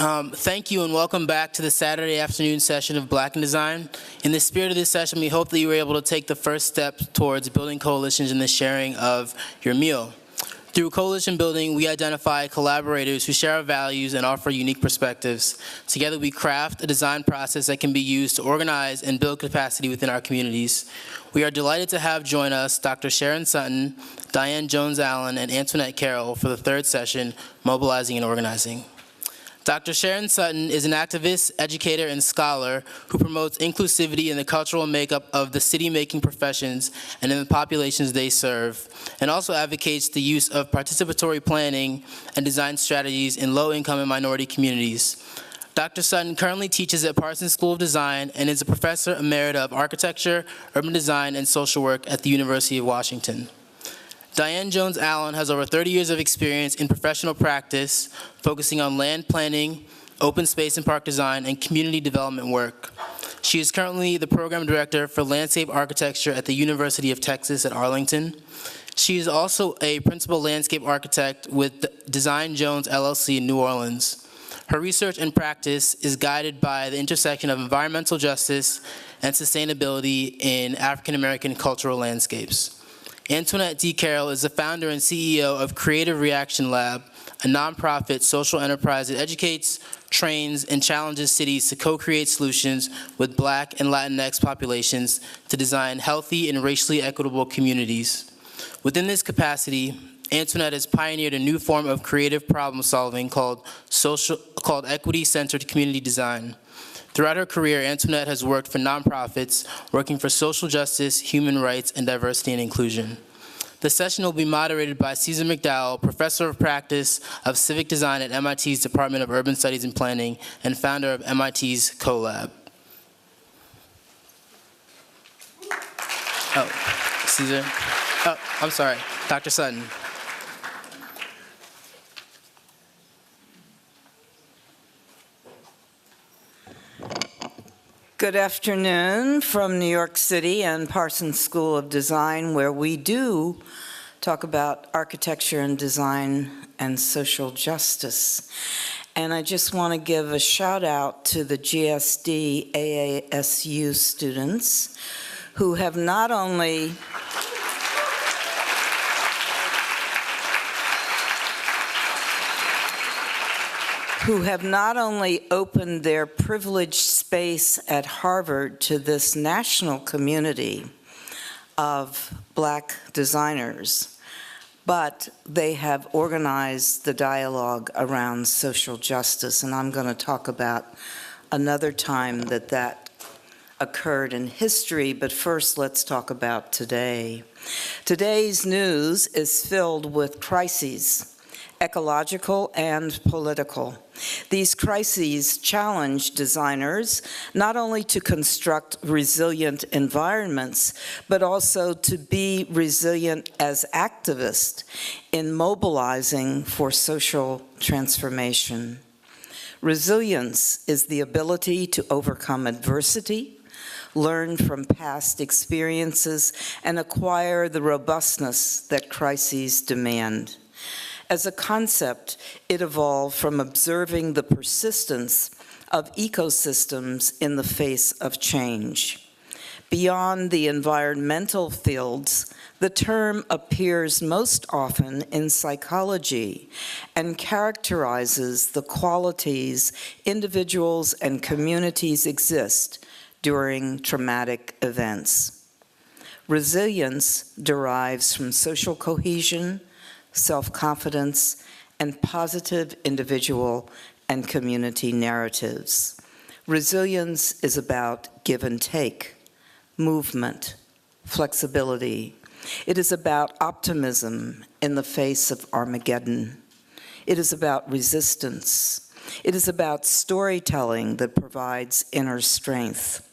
Thank you and welcome back to the Saturday afternoon session of Black in Design. In the spirit of this session, we hope that you were able to take the first step towards building coalitions and the sharing of your meal. Through coalition building, we identify collaborators who share our values and offer unique perspectives. Together, we craft a design process that can be used to organize and build capacity within our communities. We are delighted to have join us Dr. Sharon Sutton, Diane Jones-Allen, and Antoinette Carroll for the third session, Mobilizing and Organizing. Dr. Sharon Sutton is an activist, educator, and scholar who promotes inclusivity in the cultural makeup of the city-making professions and in the populations they serve, and also advocates the use of participatory planning and design strategies in low-income and minority communities. Dr. Sutton currently teaches at Parsons School of Design and is a professor emerita of architecture, urban design, and social work at the University of Washington. Diane Jones-Allen has over 30 years of experience in professional practice, focusing on land planning, open space and park design, and community development work. She is currently the program director for landscape architecture at the University of Texas at Arlington. She is also a principal landscape architect with Design Jones LLC in New Orleans. Her research and practice is guided by the intersection of environmental justice and sustainability in African American cultural landscapes. Antoinette D. Carroll is the founder and CEO of Creative Reaction Lab, a nonprofit social enterprise that educates, trains, and challenges cities to co-create solutions with Black and Latinx populations to design healthy and racially equitable communities. Within this capacity, Antoinette has pioneered a new form of creative problem solving called equity-centered community design. Throughout her career, Antoinette has worked for nonprofits, working for social justice, human rights, and diversity and inclusion. The session will be moderated by Cesar McDowell, Professor of Practice of Civic Design at MIT's Department of Urban Studies and Planning, and founder of MIT's CoLab. Oh, Cesar. Oh, I'm sorry, Dr. Sutton. Good afternoon from New York City and Parsons School of Design, where we do talk about architecture and design and social justice. And I just want to give a shout out to the GSD AASU students who have not only opened their privileged space at Harvard to this national community of Black designers, but they have organized the dialogue around social justice, and I'm going to talk about another time that occurred in history, but first let's talk about today. Today's news is filled with crises, ecological and political. These crises challenge designers not only to construct resilient environments, but also to be resilient as activists in mobilizing for social transformation. Resilience is the ability to overcome adversity, learn from past experiences, and acquire the robustness that crises demand. As a concept, it evolved from observing the persistence of ecosystems in the face of change. Beyond the environmental fields, the term appears most often in psychology and characterizes the qualities individuals and communities exist during traumatic events. Resilience derives from social cohesion, self-confidence, and positive individual and community narratives. Resilience is about give and take, movement, flexibility. It is about optimism in the face of Armageddon. It is about resistance. It is about storytelling that provides inner strength.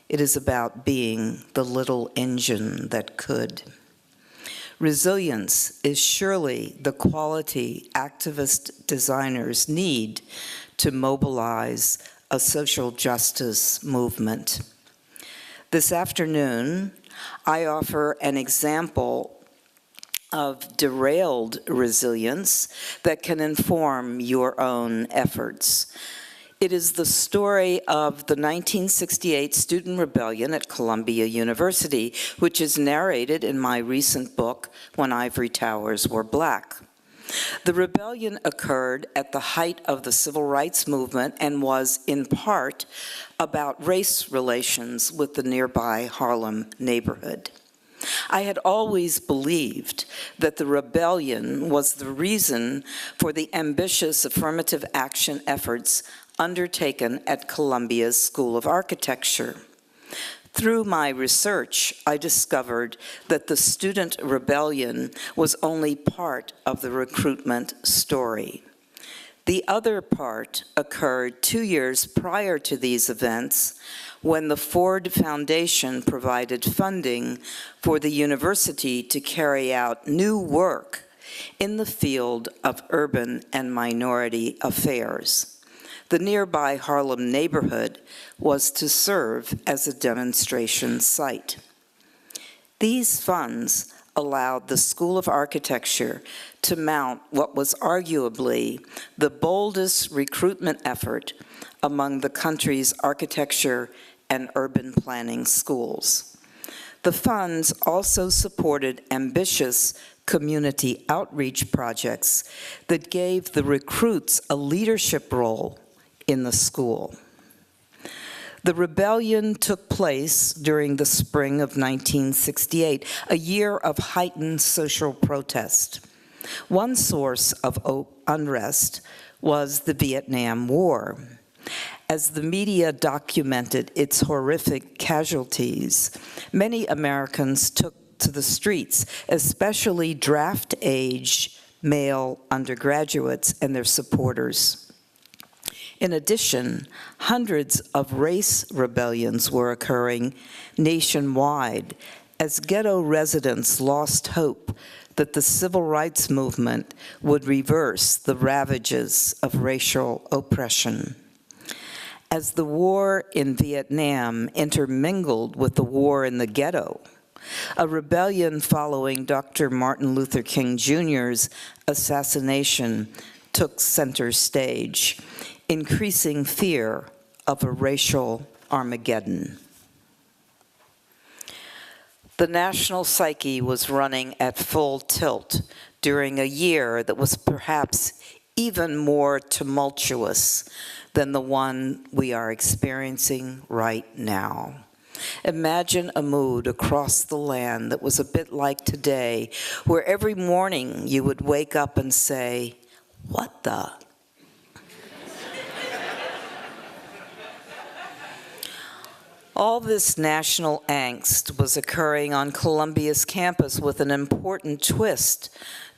It is about being the little engine that could. Resilience is surely the quality activist designers need to mobilize a social justice movement. This afternoon, I offer an example of derailed resilience that can inform your own efforts. It is the story of the 1968 student rebellion at Columbia University, which is narrated in my recent book, When Ivory Towers Were Black. The rebellion occurred at the height of the civil rights movement and was, in part, about race relations with the nearby Harlem neighborhood. I had always believed that the rebellion was the reason for the ambitious affirmative action efforts undertaken at Columbia's School of Architecture. Through my research, I discovered that the student rebellion was only part of the recruitment story. The other part occurred 2 years prior to these events, when the Ford Foundation provided funding for the university to carry out new work in the field of urban and minority affairs. The nearby Harlem neighborhood was to serve as a demonstration site. These funds allowed the School of Architecture to mount what was arguably the boldest recruitment effort among the country's architecture and urban planning schools. The funds also supported ambitious community outreach projects that gave the recruits a leadership role in the school. The rebellion took place during the spring of 1968, a year of heightened social protest. One source of unrest was the Vietnam War. As the media documented its horrific casualties, many Americans took to the streets, especially draft-age male undergraduates and their supporters. In addition, hundreds of race rebellions were occurring nationwide as ghetto residents lost hope that the civil rights movement would reverse the ravages of racial oppression. As the war in Vietnam intermingled with the war in the ghetto, a rebellion following Dr. Martin Luther King Jr.'s assassination took center stage, increasing fear of a racial Armageddon. The national psyche was running at full tilt during a year that was perhaps even more tumultuous than the one we are experiencing right now. Imagine a mood across the land that was a bit like today, where every morning you would wake up and say, "What the?" All this national angst was occurring on Columbia's campus with an important twist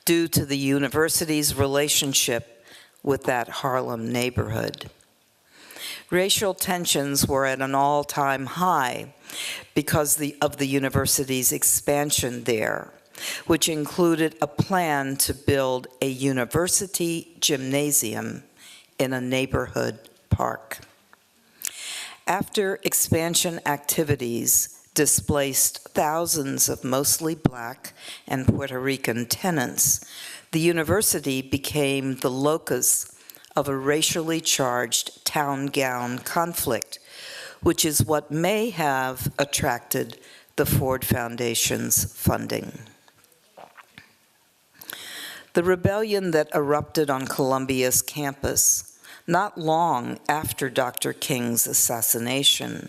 due to the university's relationship with that Harlem neighborhood. Racial tensions were at an all-time high because of the university's expansion there, which included a plan to build a university gymnasium in a neighborhood park. After expansion activities displaced thousands of mostly Black and Puerto Rican tenants, the university became the locus of a racially charged town gown conflict, which is what may have attracted the Ford Foundation's funding. The rebellion that erupted on Columbia's campus not long after Dr. King's assassination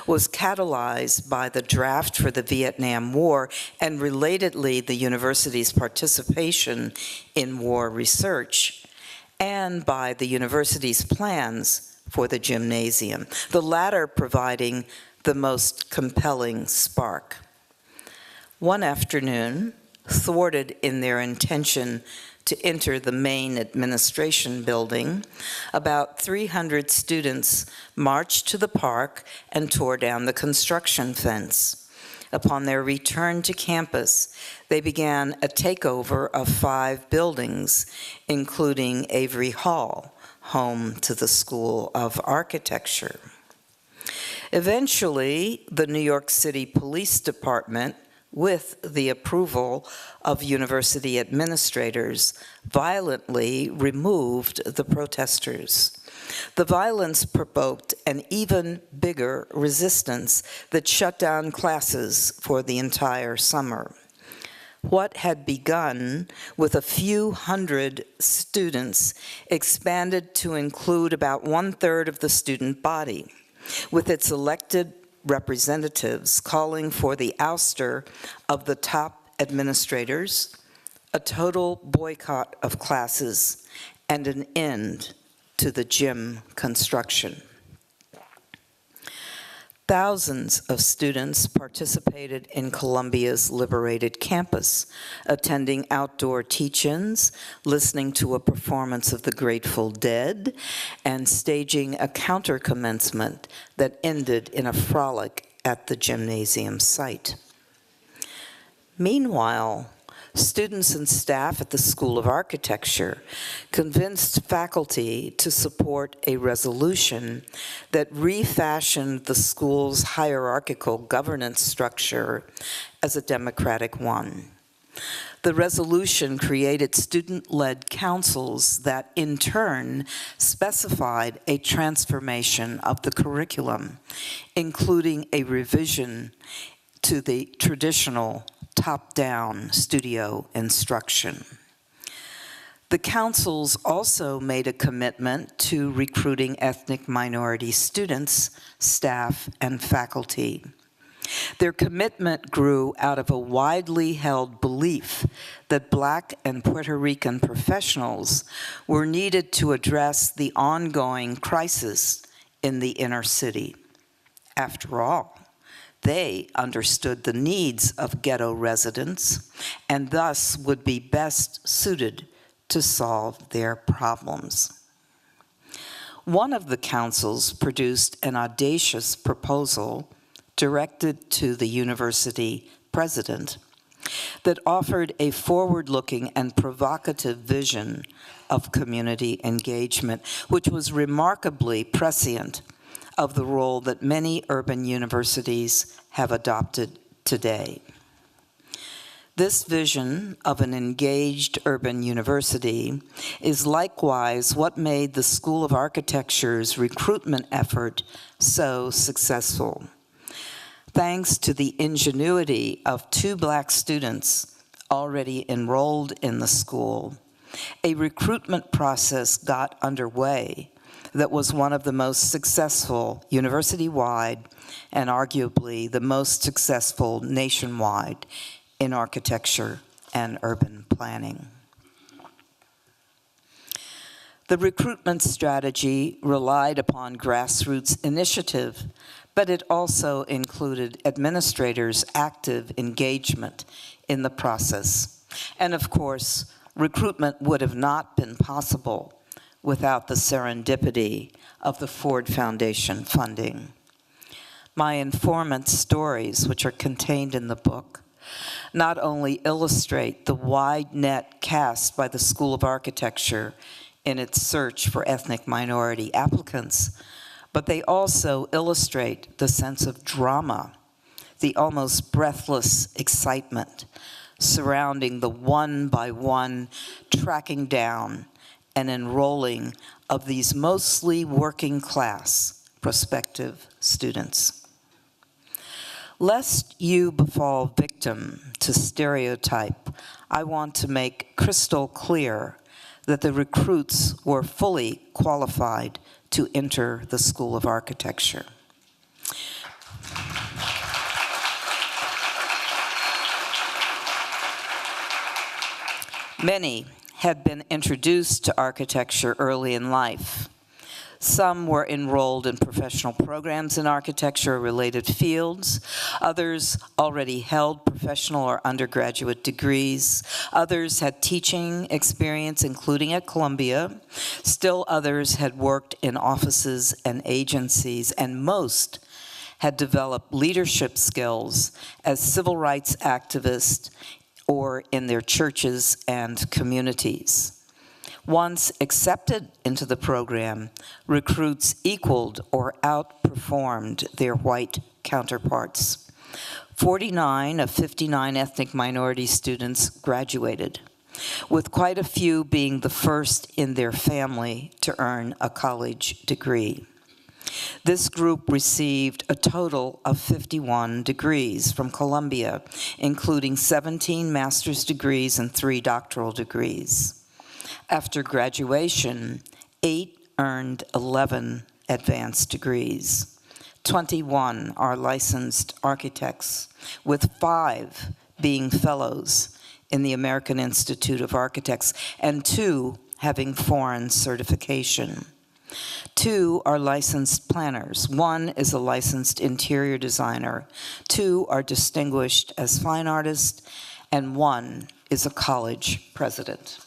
was catalyzed by the draft for the Vietnam War and, relatedly, the university's participation in war research, and by the university's plans for the gymnasium, the latter providing the most compelling spark. One afternoon, thwarted in their intention to enter the main administration building, about 300 students marched to the park and tore down the construction fence. Upon their return to campus, they began a takeover of 5 buildings, including Avery Hall, home to the School of Architecture. Eventually, the New York City Police Department, with the approval of university administrators, violently removed the protesters. The violence provoked an even bigger resistance that shut down classes for the entire summer. What had begun with a few hundred students expanded to include about 1/3 of the student body, with its elected representatives calling for the ouster of the top administrators, a total boycott of classes, and an end to the gym construction. Thousands of students participated in Columbia's liberated campus, attending outdoor teach-ins, listening to a performance of the Grateful Dead, and staging a counter-commencement that ended in a frolic at the gymnasium site. Meanwhile, students and staff at the School of Architecture convinced faculty to support a resolution that refashioned the school's hierarchical governance structure as a democratic one. The resolution created student-led councils that in turn specified a transformation of the curriculum, including a revision to the traditional top-down studio instruction. The councils also made a commitment to recruiting ethnic minority students, staff, and faculty. Their commitment grew out of a widely held belief that Black and Puerto Rican professionals were needed to address the ongoing crisis in the inner city. After all, they understood the needs of ghetto residents and thus would be best suited to solve their problems. One of the councils produced an audacious proposal directed to the university president that offered a forward-looking and provocative vision of community engagement, which was remarkably prescient of the role that many urban universities have adopted today. This vision of an engaged urban university is likewise what made the School of Architecture's recruitment effort so successful. Thanks to the ingenuity of 2 Black students already enrolled in the school, a recruitment process got underway that was one of the most successful university-wide and arguably the most successful nationwide in architecture and urban planning. The recruitment strategy relied upon grassroots initiative, but it also included administrators' active engagement in the process. And of course, recruitment would have not been possible without the serendipity of the Ford Foundation funding. My informant stories, which are contained in the book, not only illustrate the wide net cast by the School of Architecture in its search for ethnic minority applicants, but they also illustrate the sense of drama, the almost breathless excitement surrounding the one-by-one tracking down and enrolling of these mostly working class prospective students. Lest you befall victim to stereotype, I want to make crystal clear that the recruits were fully qualified to enter the School of Architecture. Many had been introduced to architecture early in life. Some were enrolled in professional programs in architecture or related fields. Others already held professional or undergraduate degrees. Others had teaching experience, including at Columbia. Still others had worked in offices and agencies, and most had developed leadership skills as civil rights activists or in their churches and communities. Once accepted into the program, recruits equaled or outperformed their white counterparts. 49 of 59 ethnic minority students graduated, with quite a few being the first in their family to earn a college degree. This group received a total of 51 degrees from Columbia, including 17 master's degrees and 3 doctoral degrees. After graduation, 8 earned 11 advanced degrees. 21 are licensed architects, with 5 being fellows in the American Institute of Architects and 2 having foreign certification. 2 are licensed planners. 1 is a licensed interior designer. 2 are distinguished as fine artists, and 1 is a college president.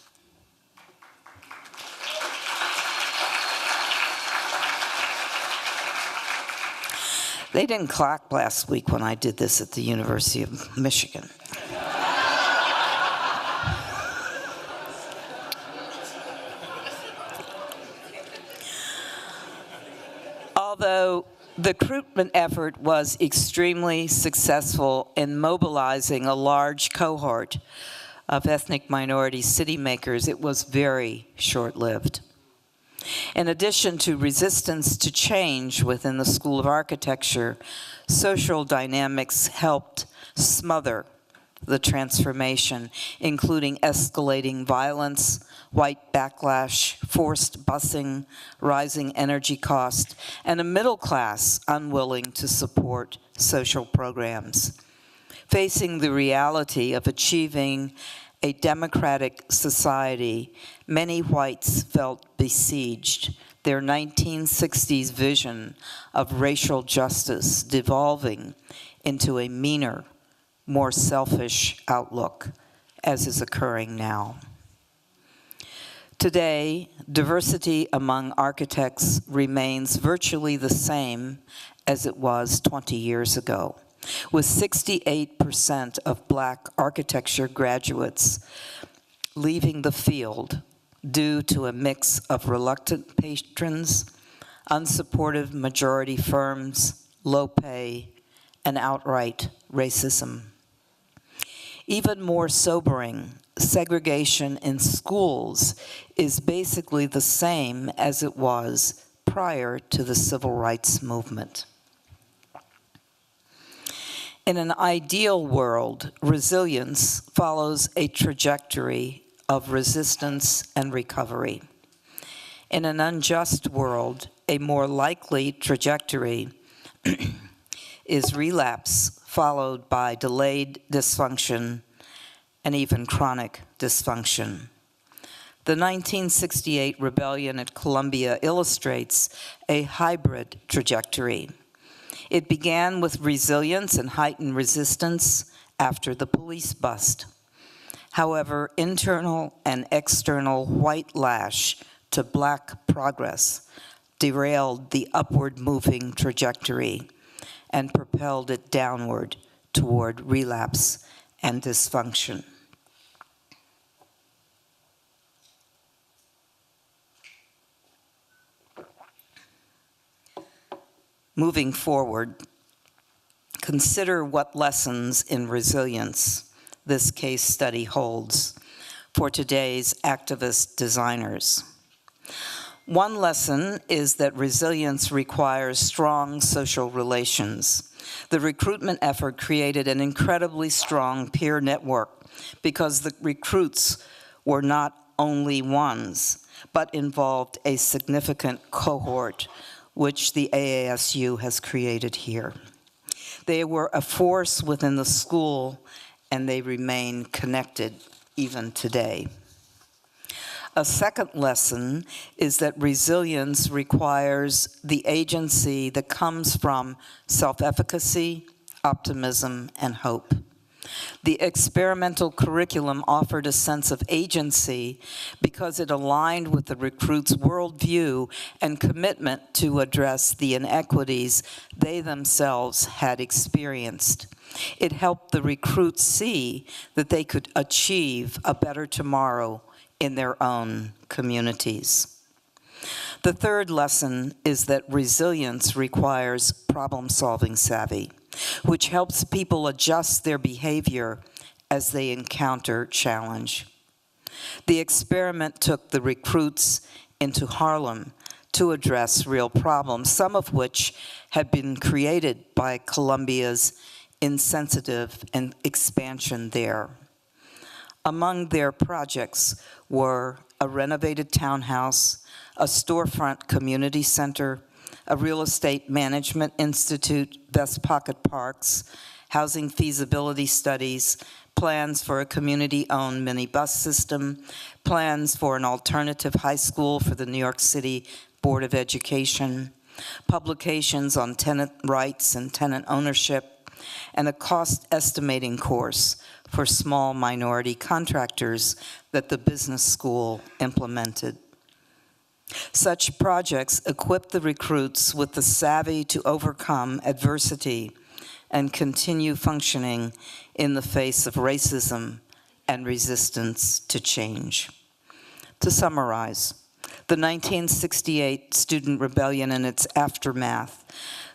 They didn't clap last week when I did this at the University of Michigan. Although the recruitment effort was extremely successful in mobilizing a large cohort of ethnic minority city makers, it was very short-lived. In addition to resistance to change within the School of Architecture, social dynamics helped smother the transformation, including escalating violence, white backlash, forced busing, rising energy cost, and a middle class unwilling to support social programs. Facing the reality of achieving a democratic society, many whites felt besieged, their 1960s vision of racial justice devolving into a meaner, more selfish outlook, as is occurring now. Today, diversity among architects remains virtually the same as it was 20 years ago, with 68% of Black architecture graduates leaving the field due to a mix of reluctant patrons, unsupportive majority firms, low pay, and outright racism. Even more sobering, segregation in schools is basically the same as it was prior to the civil rights movement. In an ideal world, resilience follows a trajectory of resistance and recovery. In an unjust world, a more likely trajectory is relapse followed by delayed dysfunction and even chronic dysfunction. The 1968 rebellion at Columbia illustrates a hybrid trajectory. It began with resilience and heightened resistance after the police bust. However, internal and external white lash to Black progress derailed the upward moving trajectory and propelled it downward toward relapse and dysfunction. Moving forward, consider what lessons in resilience this case study holds for today's activist designers. One lesson is that resilience requires strong social relations. The recruitment effort created an incredibly strong peer network because the recruits were not only ones, but involved a significant cohort which the AASU has created here. They were a force within the school, and they remain connected even today. A second lesson is that resilience requires the agency that comes from self-efficacy, optimism, and hope. The experimental curriculum offered a sense of agency because it aligned with the recruits' worldview and commitment to address the inequities they themselves had experienced. It helped the recruits see that they could achieve a better tomorrow in their own communities. The third lesson is that resilience requires problem-solving savvy. which helps people adjust their behavior as they encounter challenge. The experiment took the recruits into Harlem to address real problems, some of which had been created by Columbia's insensitive and expansion there. Among their projects were a renovated townhouse, a storefront community center, a real estate management institute, Best Pocket Parks, housing feasibility studies, plans for a community-owned minibus system, plans for an alternative high school for the New York City Board of Education, publications on tenant rights and tenant ownership, and a cost estimating course for small minority contractors that the business school implemented. Such projects equip the recruits with the savvy to overcome adversity and continue functioning in the face of racism and resistance to change. To summarize, the 1968 student rebellion and its aftermath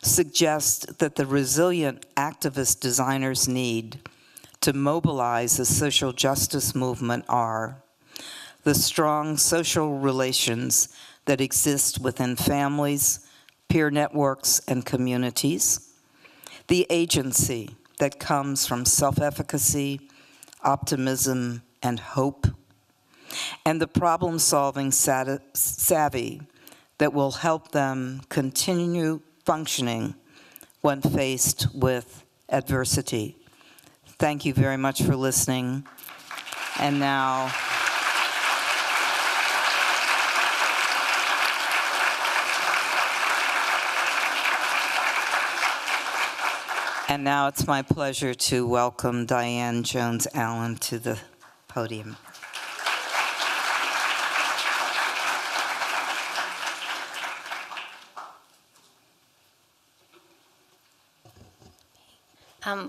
suggest that the resilient activist designers need to mobilize the social justice movement are the strong social relations that exist within families, peer networks, and communities, the agency that comes from self-efficacy, optimism, and hope, and the problem-solving savvy that will help them continue functioning when faced with adversity. Thank you very much for listening. And now, it's my pleasure to welcome Diane Jones-Allen to the podium.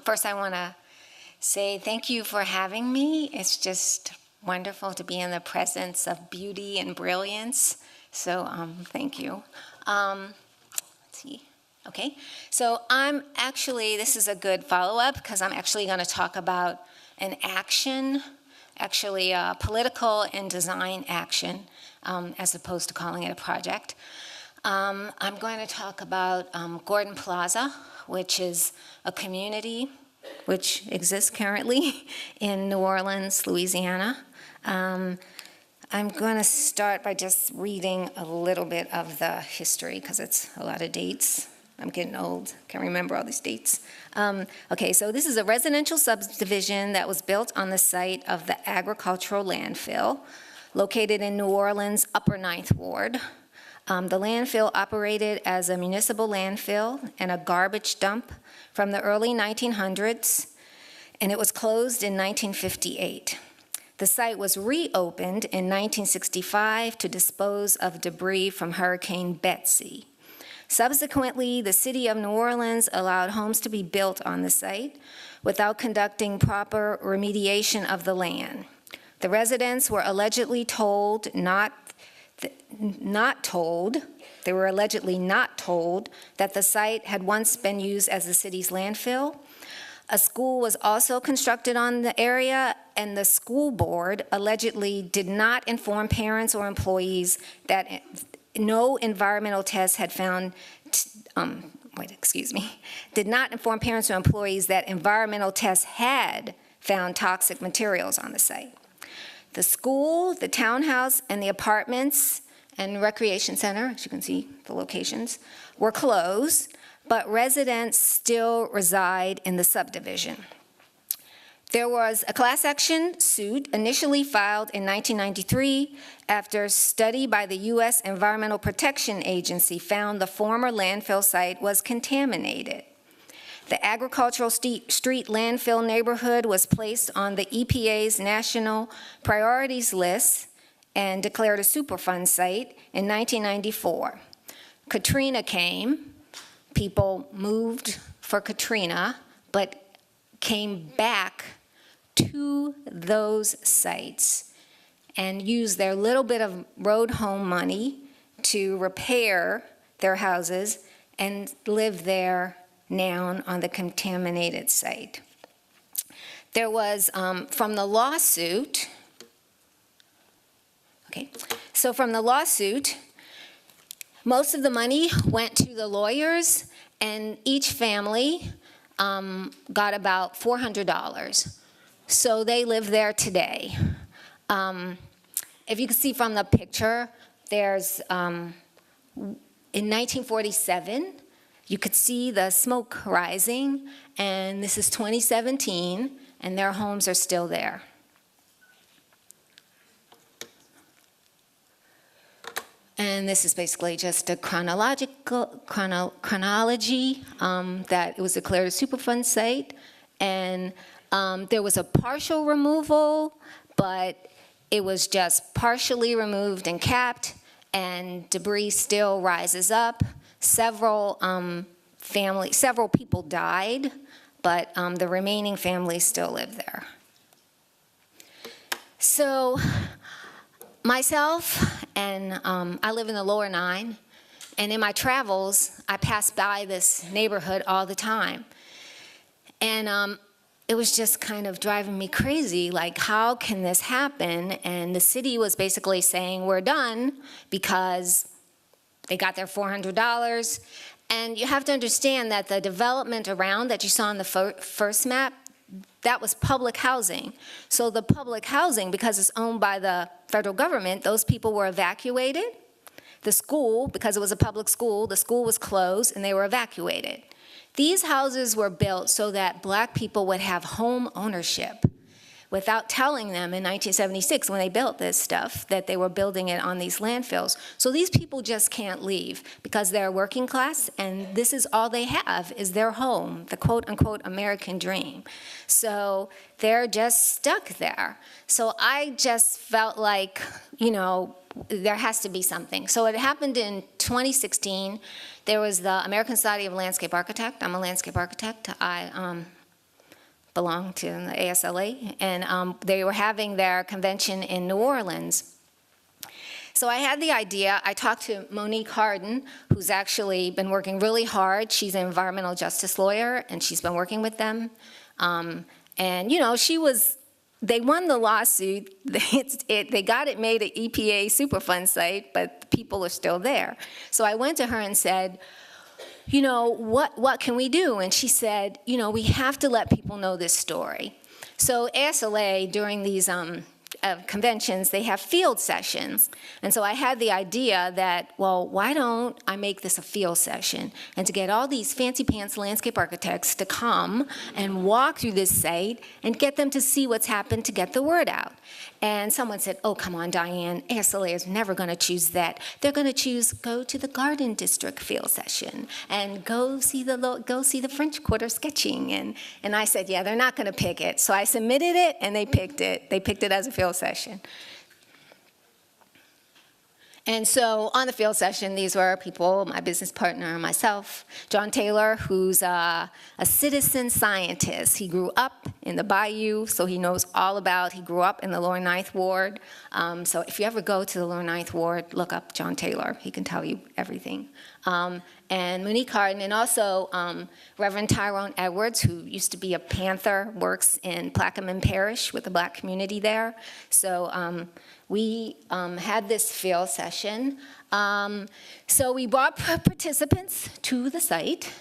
First, I want to say thank you for having me. It's just wonderful to be in the presence of beauty and brilliance. So thank you. Let's see. Okay, so this is a good follow-up because I'm actually going to talk about an action, actually a political and design action, as opposed to calling it a project. I'm going to talk about Gordon Plaza, which is a community which exists currently in New Orleans, Louisiana. I'm going to start by just reading a little bit of the history because it's a lot of dates. I'm getting old, can't remember all these dates. Okay, so this is a residential subdivision that was built on the site of the agricultural landfill located in New Orleans' Upper Ninth Ward. The landfill operated as a municipal landfill and a garbage dump from the early 1900s, and it was closed in 1958. The site was reopened in 1965 to dispose of debris from Hurricane Betsy. Subsequently, the city of New Orleans allowed homes to be built on the site without conducting proper remediation of the land. The residents were allegedly told they were allegedly not told that the site had once been used as the city's landfill. A school was also constructed on the area, and the school board allegedly did not inform parents or employees that no environmental tests had found, did not inform parents or employees that environmental tests had found toxic materials on the site. The school, the townhouse, and the apartments and recreation center, as you can see, the locations, were closed, but residents still reside in the subdivision. There was a class action suit initially filed in 1993 after study by the U.S. Environmental Protection Agency found the former landfill site was contaminated. The agricultural street landfill neighborhood was placed on the EPA's national priorities list and declared a Superfund site in 1994. Katrina came, people moved for Katrina, but came back to those sites and used their little bit of road home money to repair their houses and live there noun on the contaminated site. There was, from the lawsuit, okay, so from the lawsuit, most of the money went to the lawyers, and each family got about $400. So they live there today. If you can see from the picture, there's, in 1947, you could see the smoke rising, and this is 2017, and their homes are still there. And this is basically just a chronology that it was declared a Superfund site, and there was a partial removal, but it was just partially removed and capped, and debris still rises up. Several people died, but the remaining families still live there. So myself, and I live in the lower 9, and in my travels, I pass by this neighborhood all the time. And it was just kind of driving me crazy, like, how can this happen? And the city was basically saying, we're done, because they got their $400. And you have to understand that the development around that you saw on the first map, that was public housing. So the public housing, because it's owned by the federal government, those people were evacuated. The school, because it was a public school, the school was closed and they were evacuated. These houses were built so that black people would have home ownership without telling them in 1976 when they built this stuff that they were building it on these landfills. So these people just can't leave because they're working class, and this is all they have is their home, the quote-unquote American dream. So they're just stuck there. So I just felt like, you know, there has to be something. So it happened in 2016. There was the American Society of Landscape Architects. I'm a landscape architect. I belong to the ASLA, and they were having their convention in New Orleans. So I had the idea. I talked to Monique Harden, who's actually been working really hard. She's an environmental justice lawyer, and she's been working with them. And you know, they won the lawsuit. They got it made an EPA Superfund site, but the people are still there. So I went to her and said, you know, what can we do? And she said, you know, we have to let people know this story. So ASLA, during these conventions, they have field sessions. And so I had the idea that, well, why don't I make this a field session? And to get all these fancy pants landscape architects to come and walk through this site and get them to see what's happened to get the word out. And someone said, oh, come on, Diane, ASLA is never going to choose that. They're going to choose go to the Garden District field session and go see the French Quarter sketching. And I said, yeah, they're not going to pick it. So I submitted it, and they picked it. They picked it as a field session. And so on the field session, these were people, my business partner and myself, John Taylor, who's a citizen scientist. He grew up in the Bayou, so he knows all about, he grew up in the Lower Ninth Ward. So if you ever go to the Lower Ninth Ward, look up John Taylor. He can tell you everything. And Monique Harden, and also Reverend Tyrone Edwards, who used to be a Panther, works in Plaquemine Parish with the black community there. So we had this field session. So we brought participants to the site,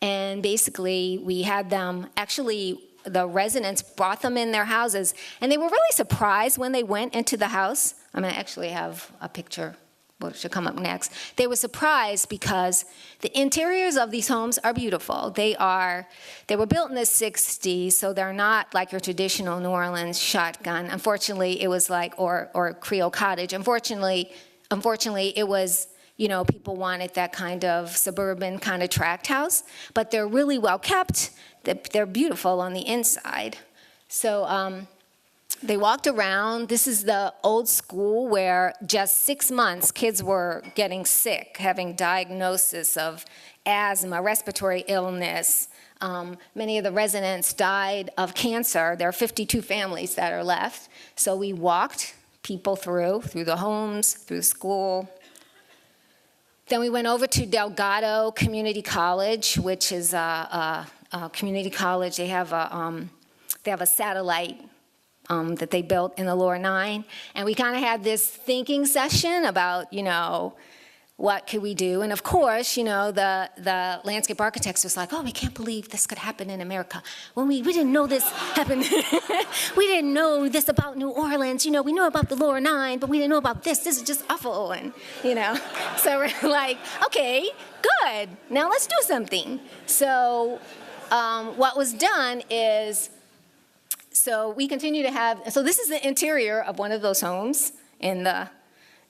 and basically we had them, actually the residents brought them in their houses, and they were really surprised when they went into the house. I mean, I actually have a picture, which should come up next. They were surprised because the interiors of these homes are beautiful. They were built in the 60s, so they're not like your traditional New Orleans shotgun. Unfortunately, it was like, or Creole cottage. Unfortunately, it was, you know, people wanted that kind of suburban kind of tract house, but they're really well kept. They're beautiful on the inside. So, they walked around. This is the old school where just 6 months kids were getting sick, having diagnosis of asthma, respiratory illness. Many of the residents died of cancer. There are 52 families that are left. So we walked people through the homes, through school. Then we went over to Delgado Community College, which is a community college. They have a satellite that they built in the Lower Nine. And we kind of had this thinking session about, what could we do? And of course, the landscape architects was like, oh, we can't believe this could happen in America. Well, we didn't know this happened. We didn't know this about New Orleans. We knew about the Lower Nine, but we didn't know about this. This is just awful. And, so we're like, okay, good. Now let's do something. So what was done is, so we continue to have, so this is the interior of one of those homes in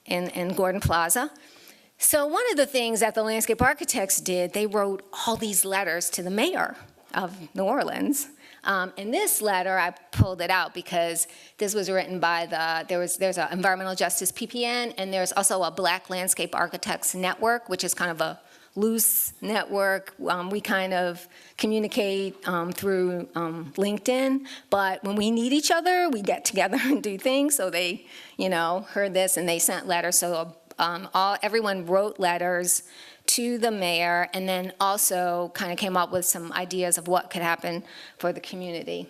Gordon Plaza. So one of the things that the landscape architects did, they wrote all these letters to the mayor of New Orleans. And this letter, I pulled it out because this was written by there's an environmental justice PPN, and there's also a Black Landscape Architects Network, which is kind of a loose network. We kind of communicate through LinkedIn, but when we need each other, we get together and do things. So they, heard this and they sent letters. So everyone wrote letters to the mayor, and then also kind of came up with some ideas of what could happen for the community.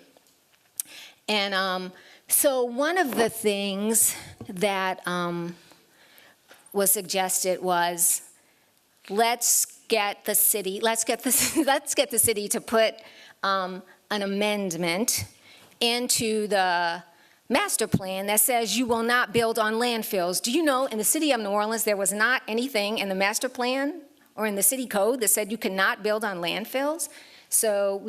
And so one of the things that was suggested was, let's get the city to put an amendment into the master plan that says you will not build on landfills. Do you know, in the city of New Orleans, there was not anything in the master plan or in the city code that said you cannot build on landfills? So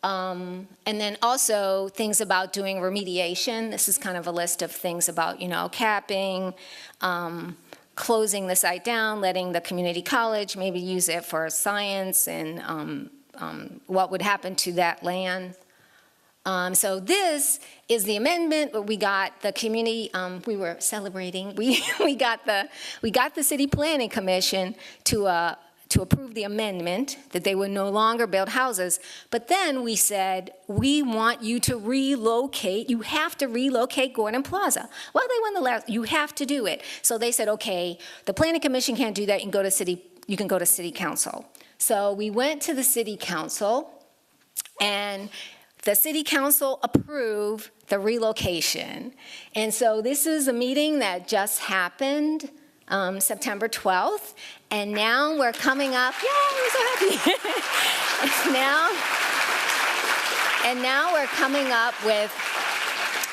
and then also things about doing remediation. This is kind of a list of things about, capping, closing the site down, letting the community college maybe use it for science, and what would happen to that land. So this is the amendment, but we got the community, we were celebrating, we got the City Planning Commission to approve the amendment that they would no longer build houses. But then we said, we want you to relocate, you have to relocate Gordon Plaza. Well, they won the last, you have to do it. So they said, okay, the Planning Commission can't do that, you can go to City Council. So we went to the City Council, and the City Council approved the relocation. And so this is a meeting that just happened September 12th, and now we're coming up, yay, we're so happy. and now we're coming up with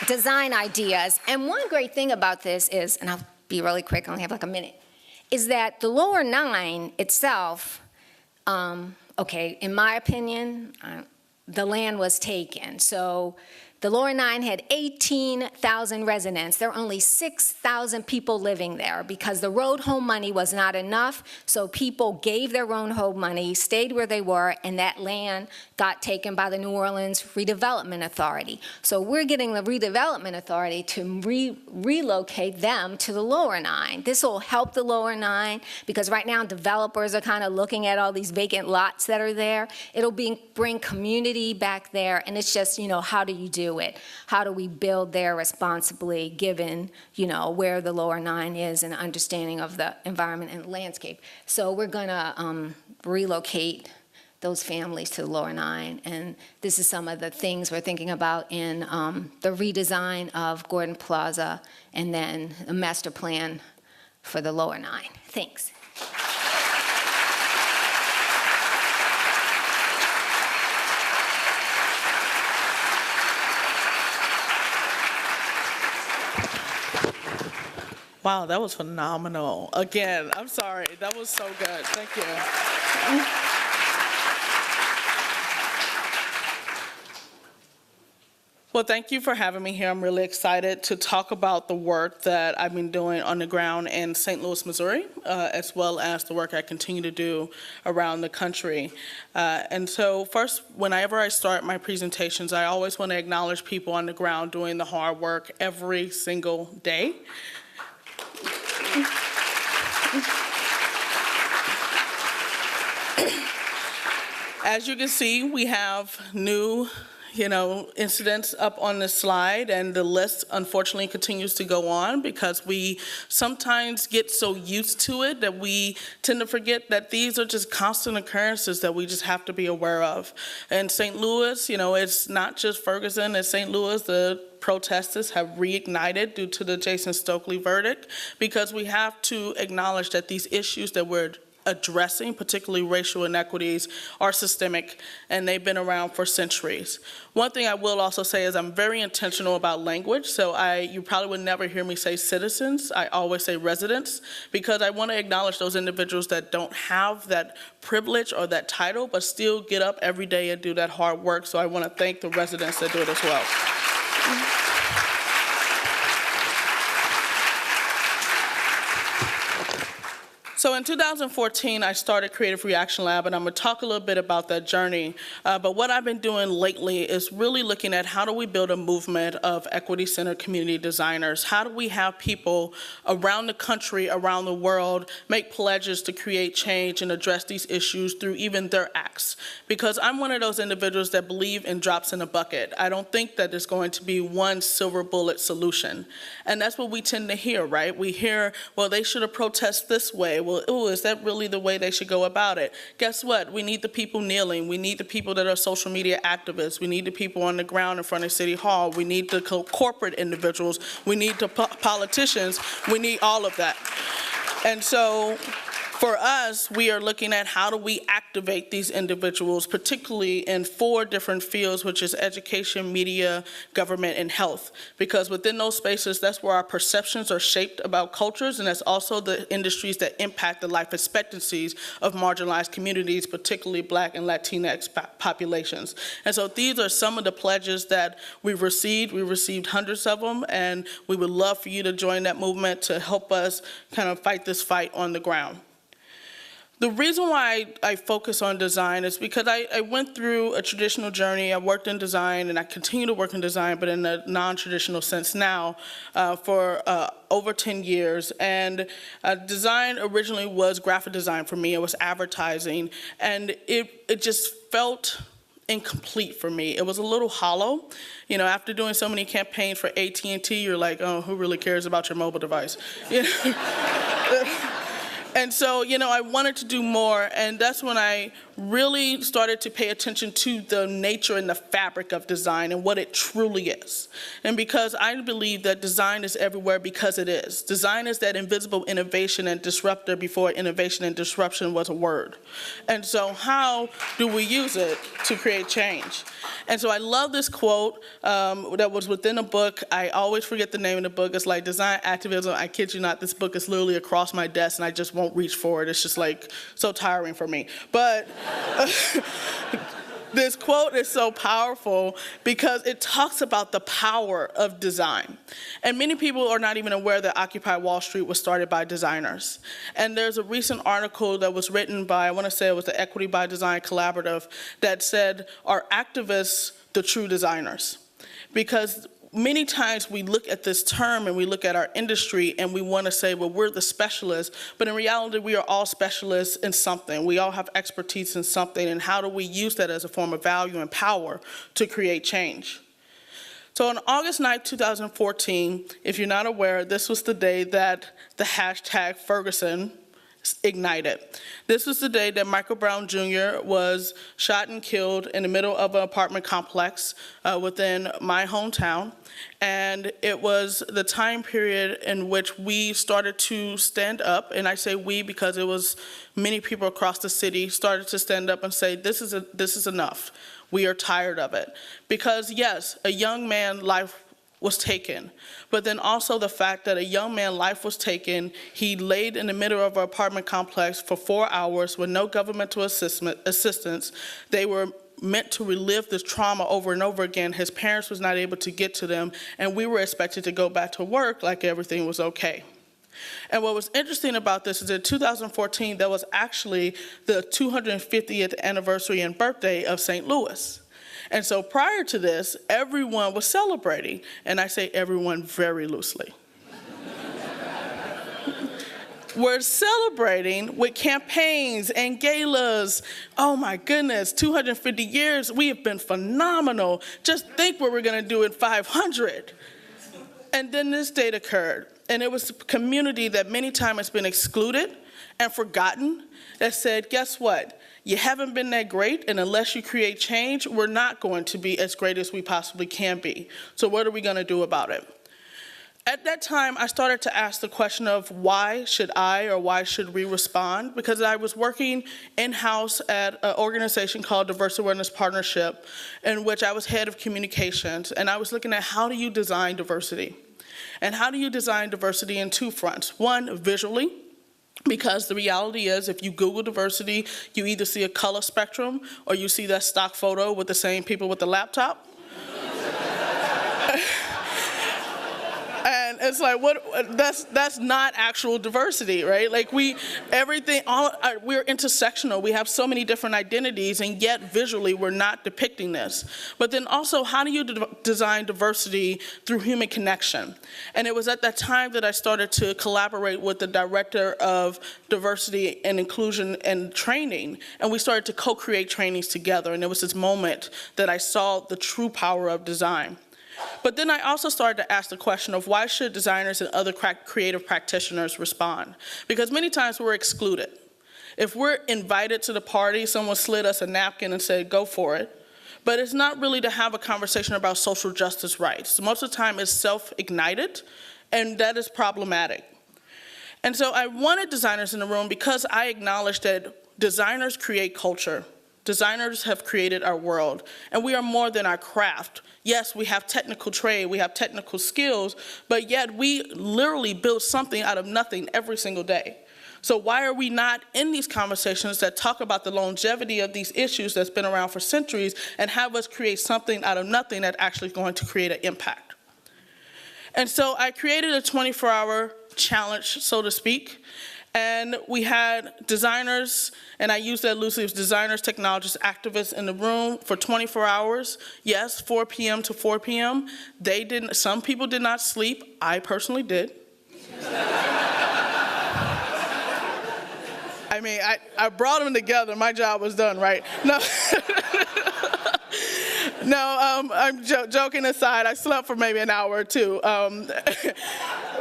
design ideas. And one great thing about this is, and I'll be really quick, I only have like a minute, is that the Lower Nine itself, okay, in my opinion, the land was taken. So the Lower Nine had 18,000 residents. There were only 6,000 people living there because the road home money was not enough. So people gave their own home money, stayed where they were, and that land got taken by the New Orleans Redevelopment Authority. So we're getting the Redevelopment Authority to relocate them to the Lower Nine. This will help the Lower Nine because right now developers are kind of looking at all these vacant lots that are there. It'll bring community back there, and it's just, how do you do it? How do we build there responsibly given, where the Lower Nine is and understanding of the environment and landscape? So we're gonna relocate those families to the Lower Nine, and this is some of the things we're thinking about in the redesign of Gordon Plaza and then a master plan for the Lower Nine. Thanks. Wow, that was phenomenal. Again, I'm sorry, that was so good. Thank you. Well, thank you for having me here. I'm really excited to talk about the work that I've been doing on the ground in St. Louis, Missouri, as well as the work I continue to do around the country. And so first, whenever I start my presentations, I always want to acknowledge people on the ground doing the hard work every single day. As you can see, we have new incidents up on the slide, and the list unfortunately continues to go on because we sometimes get so used to it that we tend to forget that these are just constant occurrences that we just have to be aware of. In St. Louis, it's not just Ferguson, it's St. Louis. The protesters have reignited due to the Jason Stokely verdict, because we have to acknowledge that these issues that we're addressing, particularly racial inequities, are systemic, and they've been around for centuries. One thing I will also say is I'm very intentional about language, so you probably would never hear me say citizens. I always say residents, because I want to acknowledge those individuals that don't have that privilege or that title, but still get up every day and do that hard work, so I want to thank the residents that do it as well. So in 2014, I started Creative Reaction Lab, and I'm going to talk a little bit about that journey. But what I've been doing lately is really looking at how do we build a movement of equity-centered community designers? How do we have people around the country, around the world, make pledges to create change and address these issues through even their acts? Because I'm one of those individuals that believe in drops in a bucket. I don't think that there's going to be one silver bullet solution. And that's what we tend to hear, right? We hear, well, they should have protested this way. Well, is that really the way they should go about it? Guess what? We need the people kneeling. We need the people that are social media activists. We need the people on the ground in front of City Hall. We need the corporate individuals. We need the politicians. We need all of that. And so for us, we are looking at how do we activate these individuals, particularly in 4 different fields, which is education, media, government, and health. Because within those spaces, that's where our perceptions are shaped about cultures, and that's also the industries that impact the life expectancies of marginalized communities, particularly Black and Latinx populations. And so these are some of the pledges that we've received. We received hundreds of them, and we would love for you to join that movement to help us kind of fight this fight on the ground. The reason why I focus on design is because I went through a traditional journey. I worked in design, and I continue to work in design, but in a non-traditional sense now for over 10 years. And design originally was graphic design for me. It was advertising, and it just felt incomplete for me. It was a little hollow. After doing so many campaigns for AT&T, you're like, oh, who really cares about your mobile device? And so, I wanted to do more, and that's when I really started to pay attention to the nature and the fabric of design and what it truly is. And because I believe that design is everywhere because it is. Design is that invisible innovation and disruptor before innovation and disruption was a word. And so how do we use it to create change? And so I love this quote that was within a book. I always forget the name of the book. It's like Design Activism. I kid you not, this book is literally across my desk, and I just won't reach for it. It's just like so tiring for me. But this quote is so powerful because it talks about the power of design. And many people are not even aware that Occupy Wall Street was started by designers. And there's a recent article that was written by, I want to say it was the Equity by Design Collaborative, that said, are activists the true designers? Because many times we look at this term and we look at our industry and we want to say, well, we're the specialists, but in reality, we are all specialists in something. We all have expertise in something, and how do we use that as a form of value and power to create change? So on August 9th, 2014, if you're not aware, this was the day that the hashtag Ferguson ignited. This was the day that Michael Brown Jr. was shot and killed in the middle of an apartment complex within my hometown. And it was the time period in which we started to stand up, and I say we because it was many people across the city started to stand up and say, this is enough. We are tired of it. Because yes, a young man's life was taken, but then also the fact that a young man's life was taken, he laid in the middle of an apartment complex for 4 hours with no governmental assistance. They were meant to relive this trauma over and over again. His parents was not able to get to them, and we were expected to go back to work like everything was okay. And what was interesting about this is in 2014, that was actually the 250th anniversary and birthday of St. Louis. And so prior to this, everyone was celebrating, and I say everyone very loosely. we're celebrating with campaigns and galas. Oh my goodness, 250 years, we have been phenomenal. Just think what we're gonna do in 500. And then this date occurred, and it was a community that many times has been excluded and forgotten that said, guess what? You haven't been that great, and unless you create change, we're not going to be as great as we possibly can be. So what are we gonna do about it? At that time, I started to ask the question of why should I or why should we respond? Because I was working in-house at an organization called Diversity Awareness Partnership, in which I was head of communications, and I was looking at how do you design diversity? And how do you design diversity in two fronts? One, visually, because the reality is if you Google diversity, you either see a color spectrum or you see that stock photo with the same people with the laptop. And it's like, what? That's not actual diversity, right? Like we're intersectional. We have so many different identities, and yet visually we're not depicting this. But then also, how do you design diversity through human connection? And it was at that time that I started to collaborate with the director of diversity and inclusion and training, and we started to co-create trainings together. And it was this moment that I saw the true power of design. But then I also started to ask the question of why should designers and other creative practitioners respond? Because many times we're excluded. If we're invited to the party, someone slid us a napkin and said, go for it. But it's not really to have a conversation about social justice rights. Most of the time it's self-ignited, and that is problematic. And so I wanted designers in the room because I acknowledge that designers create culture. Designers have created our world, and we are more than our craft. Yes, we have technical trade, we have technical skills, but yet we literally build something out of nothing every single day. So why are we not in these conversations that talk about the longevity of these issues that's been around for centuries and have us create something out of nothing that's actually going to create an impact? And so I created a 24-hour challenge, so to speak. And we had designers, and I use that loosely, as designers, technologists, activists in the room for 24 hours. Yes, 4 p.m. to 4 p.m. Some people did not sleep. I personally did. I mean, I brought them together. My job was done, right? No. No, I'm joking aside. I slept for maybe an hour or two.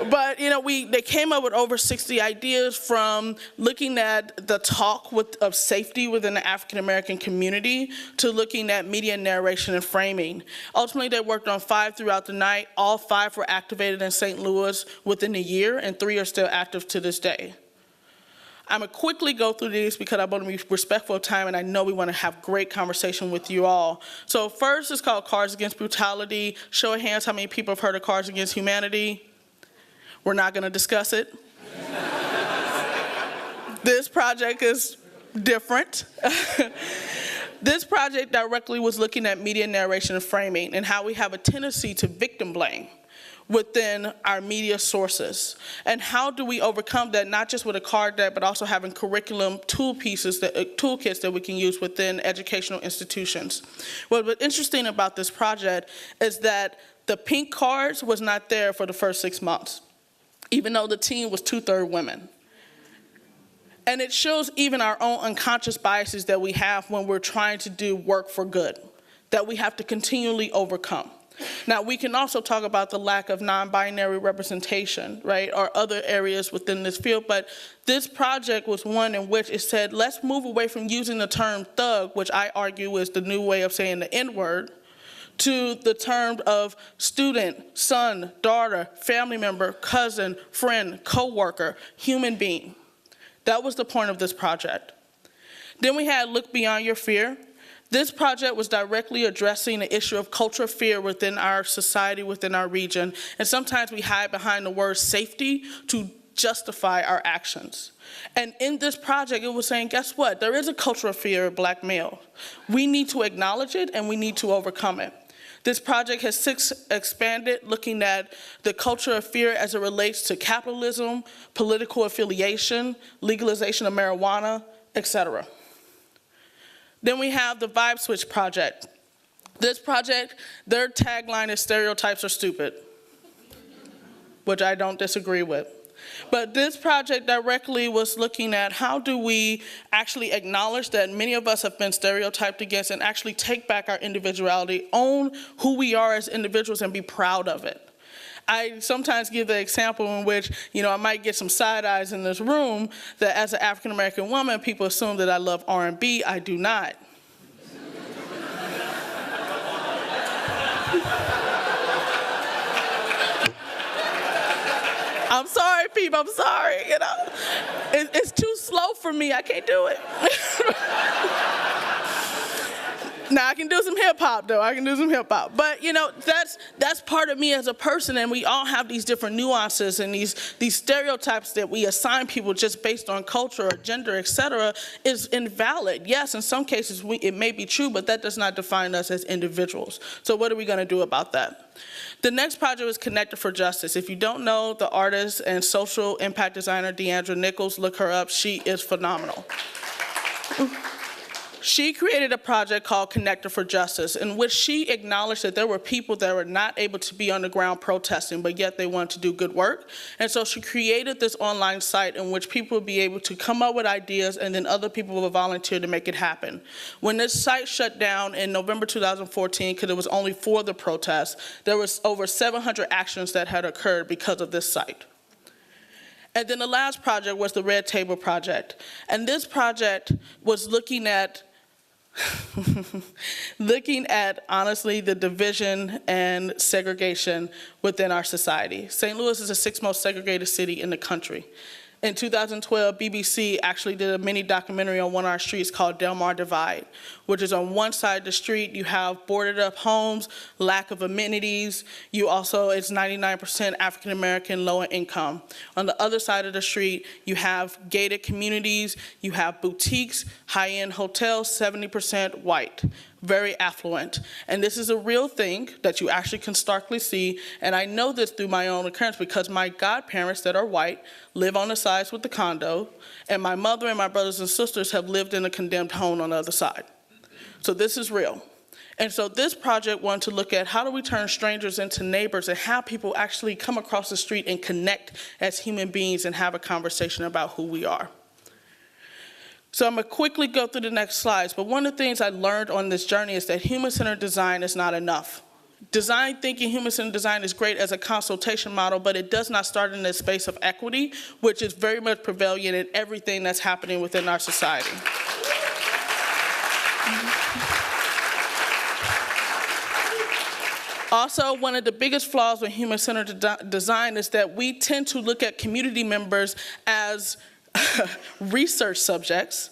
But you know, they came up with over 60 ideas, from looking at the talk of safety within the African American community to looking at media narration and framing. Ultimately, they worked on 5 throughout the night. All 5 were activated in St. Louis within a year, and 3 are still active to this day. I'm gonna quickly go through these because I want to be respectful of time, and I know we want to have great conversation with you all. So first is called Cards Against Brutality. Show of hands, how many people have heard of Cards Against Humanity? We're not gonna discuss it. This project is different. This project directly was looking at media narration and framing and how we have a tendency to victim blame within our media sources. And how do we overcome that, not just with a card deck, but also having curriculum toolkits that we can use within educational institutions. What's interesting about this project is that the pink cards was not there for the first 6 months, even though the team was 2/3 women. And it shows even our own unconscious biases that we have when we're trying to do work for good, that we have to continually overcome. Now, we can also talk about the lack of non-binary representation, right, or other areas within this field, but this project was one in which it said, let's move away from using the term thug, which I argue is the new way of saying the N-word, to the term of student, son, daughter, family member, cousin, friend, co-worker, human being. That was the point of this project. Then we had Look Beyond Your Fear. This project was directly addressing the issue of cultural fear within our society, within our region, and sometimes we hide behind the word safety to justify our actions. And in this project, it was saying, guess what? There is a cultural fear of Black males. We need to acknowledge it, and we need to overcome it. This project has since expanded, looking at the culture of fear as it relates to capitalism, political affiliation, legalization of marijuana, etc. Then we have the Vibe Switch project. This project, their tagline is stereotypes are stupid, which I don't disagree with. But this project directly was looking at how do we actually acknowledge that many of us have been stereotyped against and actually take back our individuality, own who we are as individuals and be proud of it. I sometimes give the example in which, I might get some side eyes in this room that as an African-American woman, people assume that I love R&B. I do not. I'm sorry, people, I'm sorry, It's too slow for me, I can't do it. Now, I can do some hip hop, though. I can do some hip hop. But, that's part of me as a person, and we all have these different nuances and these stereotypes that we assign people just based on culture or gender, et cetera, is invalid. Yes, in some cases, it may be true, but that does not define us as individuals. So what are we going to do about that? The next project was Connected for Justice. If you don't know the artist and social impact designer Deandra Nichols, look her up. She is phenomenal. She created a project called Connected for Justice, in which she acknowledged that there were people that were not able to be on the ground protesting, but yet they wanted to do good work. And so she created this online site in which people would be able to come up with ideas, and then other people would volunteer to make it happen. When this site shut down in November 2014, because it was only for the protests, there was over 700 actions that had occurred because of this site. And then the last project was the Red Table Project. And this project was looking at honestly, the division and segregation within our society. St. Louis is the 6th most segregated city in the country. In 2012, BBC actually did a mini documentary on one of our streets called Del Mar Divide, which is on one side of the street, you have boarded up homes, lack of amenities. It's 99% African American, lower income. On the other side of the street, you have gated communities, you have boutiques, high-end hotels, 70% white. Very affluent. And this is a real thing that you actually can starkly see. And I know this through my own occurrence because my godparents that are white live on the sides with the condo, and my mother and my brothers and sisters have lived in a condemned home on the other side. So this is real. And so this project wanted to look at how do we turn strangers into neighbors and how people actually come across the street and connect as human beings and have a conversation about who we are. So I'm going to quickly go through the next slides, but one of the things I learned on this journey is that human-centered design is not enough. Design thinking, human-centered design is great as a consultation model, but it does not start in the space of equity, which is very much prevalent in everything that's happening within our society. Also, one of the biggest flaws with human-centered design is that we tend to look at community members as research subjects,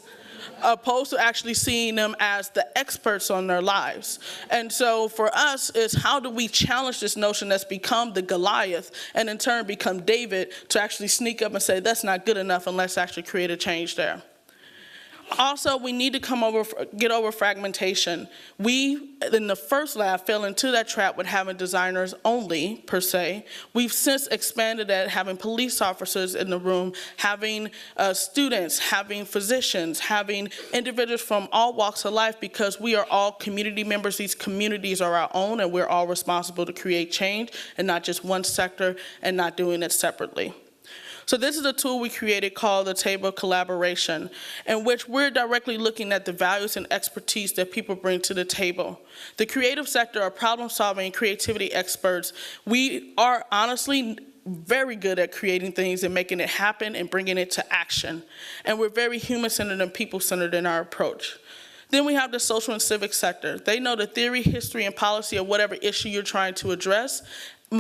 opposed to actually seeing them as the experts on their lives. And so for us is how do we challenge this notion that's become the Goliath and in turn become David to actually sneak up and say that's not good enough and let's actually create a change there. Also, we need to get over fragmentation. We, in the first lab, fell into that trap with having designers only, per se. We've since expanded that, having police officers in the room, having students, having physicians, having individuals from all walks of life, because we are all community members. These communities are our own, and we're all responsible to create change, and not just one sector, and not doing it separately. So this is a tool we created called the Table of Collaboration, in which we're directly looking at the values and expertise that people bring to the table. The creative sector are problem-solving and creativity experts. We are honestly very good at creating things and making it happen and bringing it to action. And we're very human-centered and people-centered in our approach. Then we have the social and civic sector. They know the theory, history, and policy of whatever issue you're trying to address,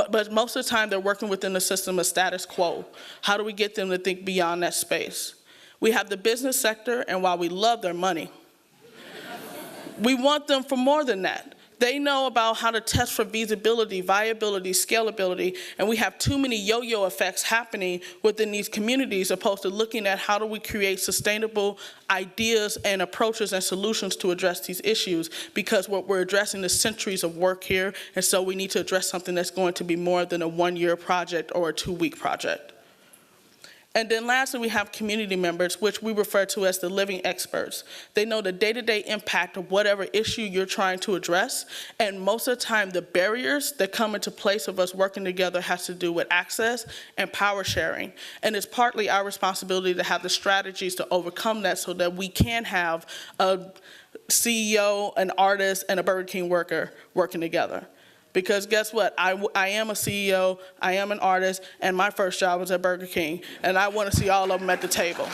but most of the time they're working within the system of status quo. How do we get them to think beyond that space? We have the business sector, and while we love their money, we want them for more than that. They know about how to test for feasibility, viability, scalability, and we have too many yo-yo effects happening within these communities opposed to looking at how do we create sustainable ideas and approaches and solutions to address these issues, because what we're addressing is centuries of work here, and so we need to address something that's going to be more than a one-year project or a two-week project. And then lastly, we have community members, which we refer to as the living experts. They know the day-to-day impact of whatever issue you're trying to address, and most of the time, the barriers that come into place of us working together has to do with access and power sharing. And it's partly our responsibility to have the strategies to overcome that so that we can have a CEO, an artist, and a Burger King worker working together. Because guess what? I am a CEO, I am an artist, and my first job was at Burger King, and I want to see all of them at the table.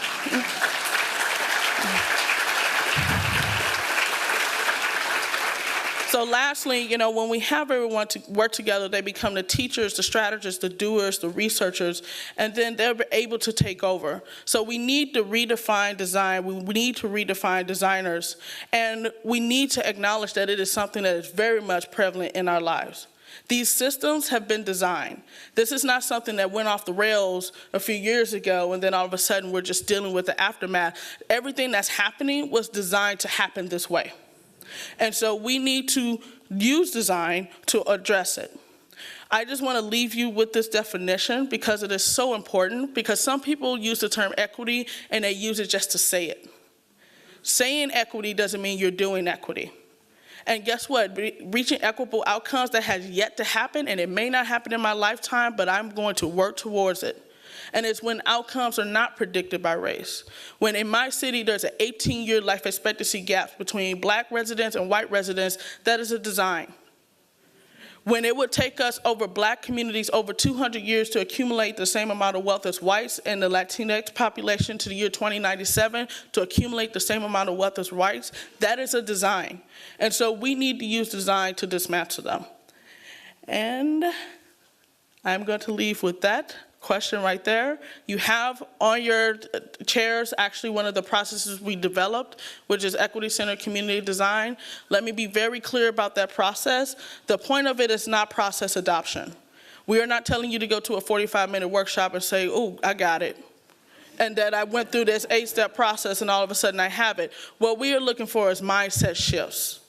So lastly, when we have everyone to work together, they become the teachers, the strategists, the doers, the researchers, and then they're able to take over. So we need to redefine design. We need to redefine designers. And we need to acknowledge that it is something that is very much prevalent in our lives. These systems have been designed. This is not something that went off the rails a few years ago and then all of a sudden we're just dealing with the aftermath. Everything that's happening was designed to happen this way. And so we need to use design to address it. I just want to leave you with this definition because it is so important, because some people use the term equity and they use it just to say it. Saying equity doesn't mean you're doing equity. And guess what? Reaching equitable outcomes, that has yet to happen, and it may not happen in my lifetime, but I'm going to work towards it. And it's when outcomes are not predicted by race. When in my city there's an 18-year life expectancy gap between Black residents and white residents, that is a design. When it would take us over Black communities over 200 years to accumulate the same amount of wealth as whites, and the Latinx population to the year 2097 to accumulate the same amount of wealth as whites, that is a design. And so we need to use design to dismantle them. And I'm going to leave with that question right there. You have on your chairs actually one of the processes we developed, which is equity-centered community design. Let me be very clear about that process. The point of it is not process adoption. We are not telling you to go to a 45-minute workshop and say, oh, I got it, and that I went through this 8-step process and all of a sudden I have it. What we are looking for is mindset shifts.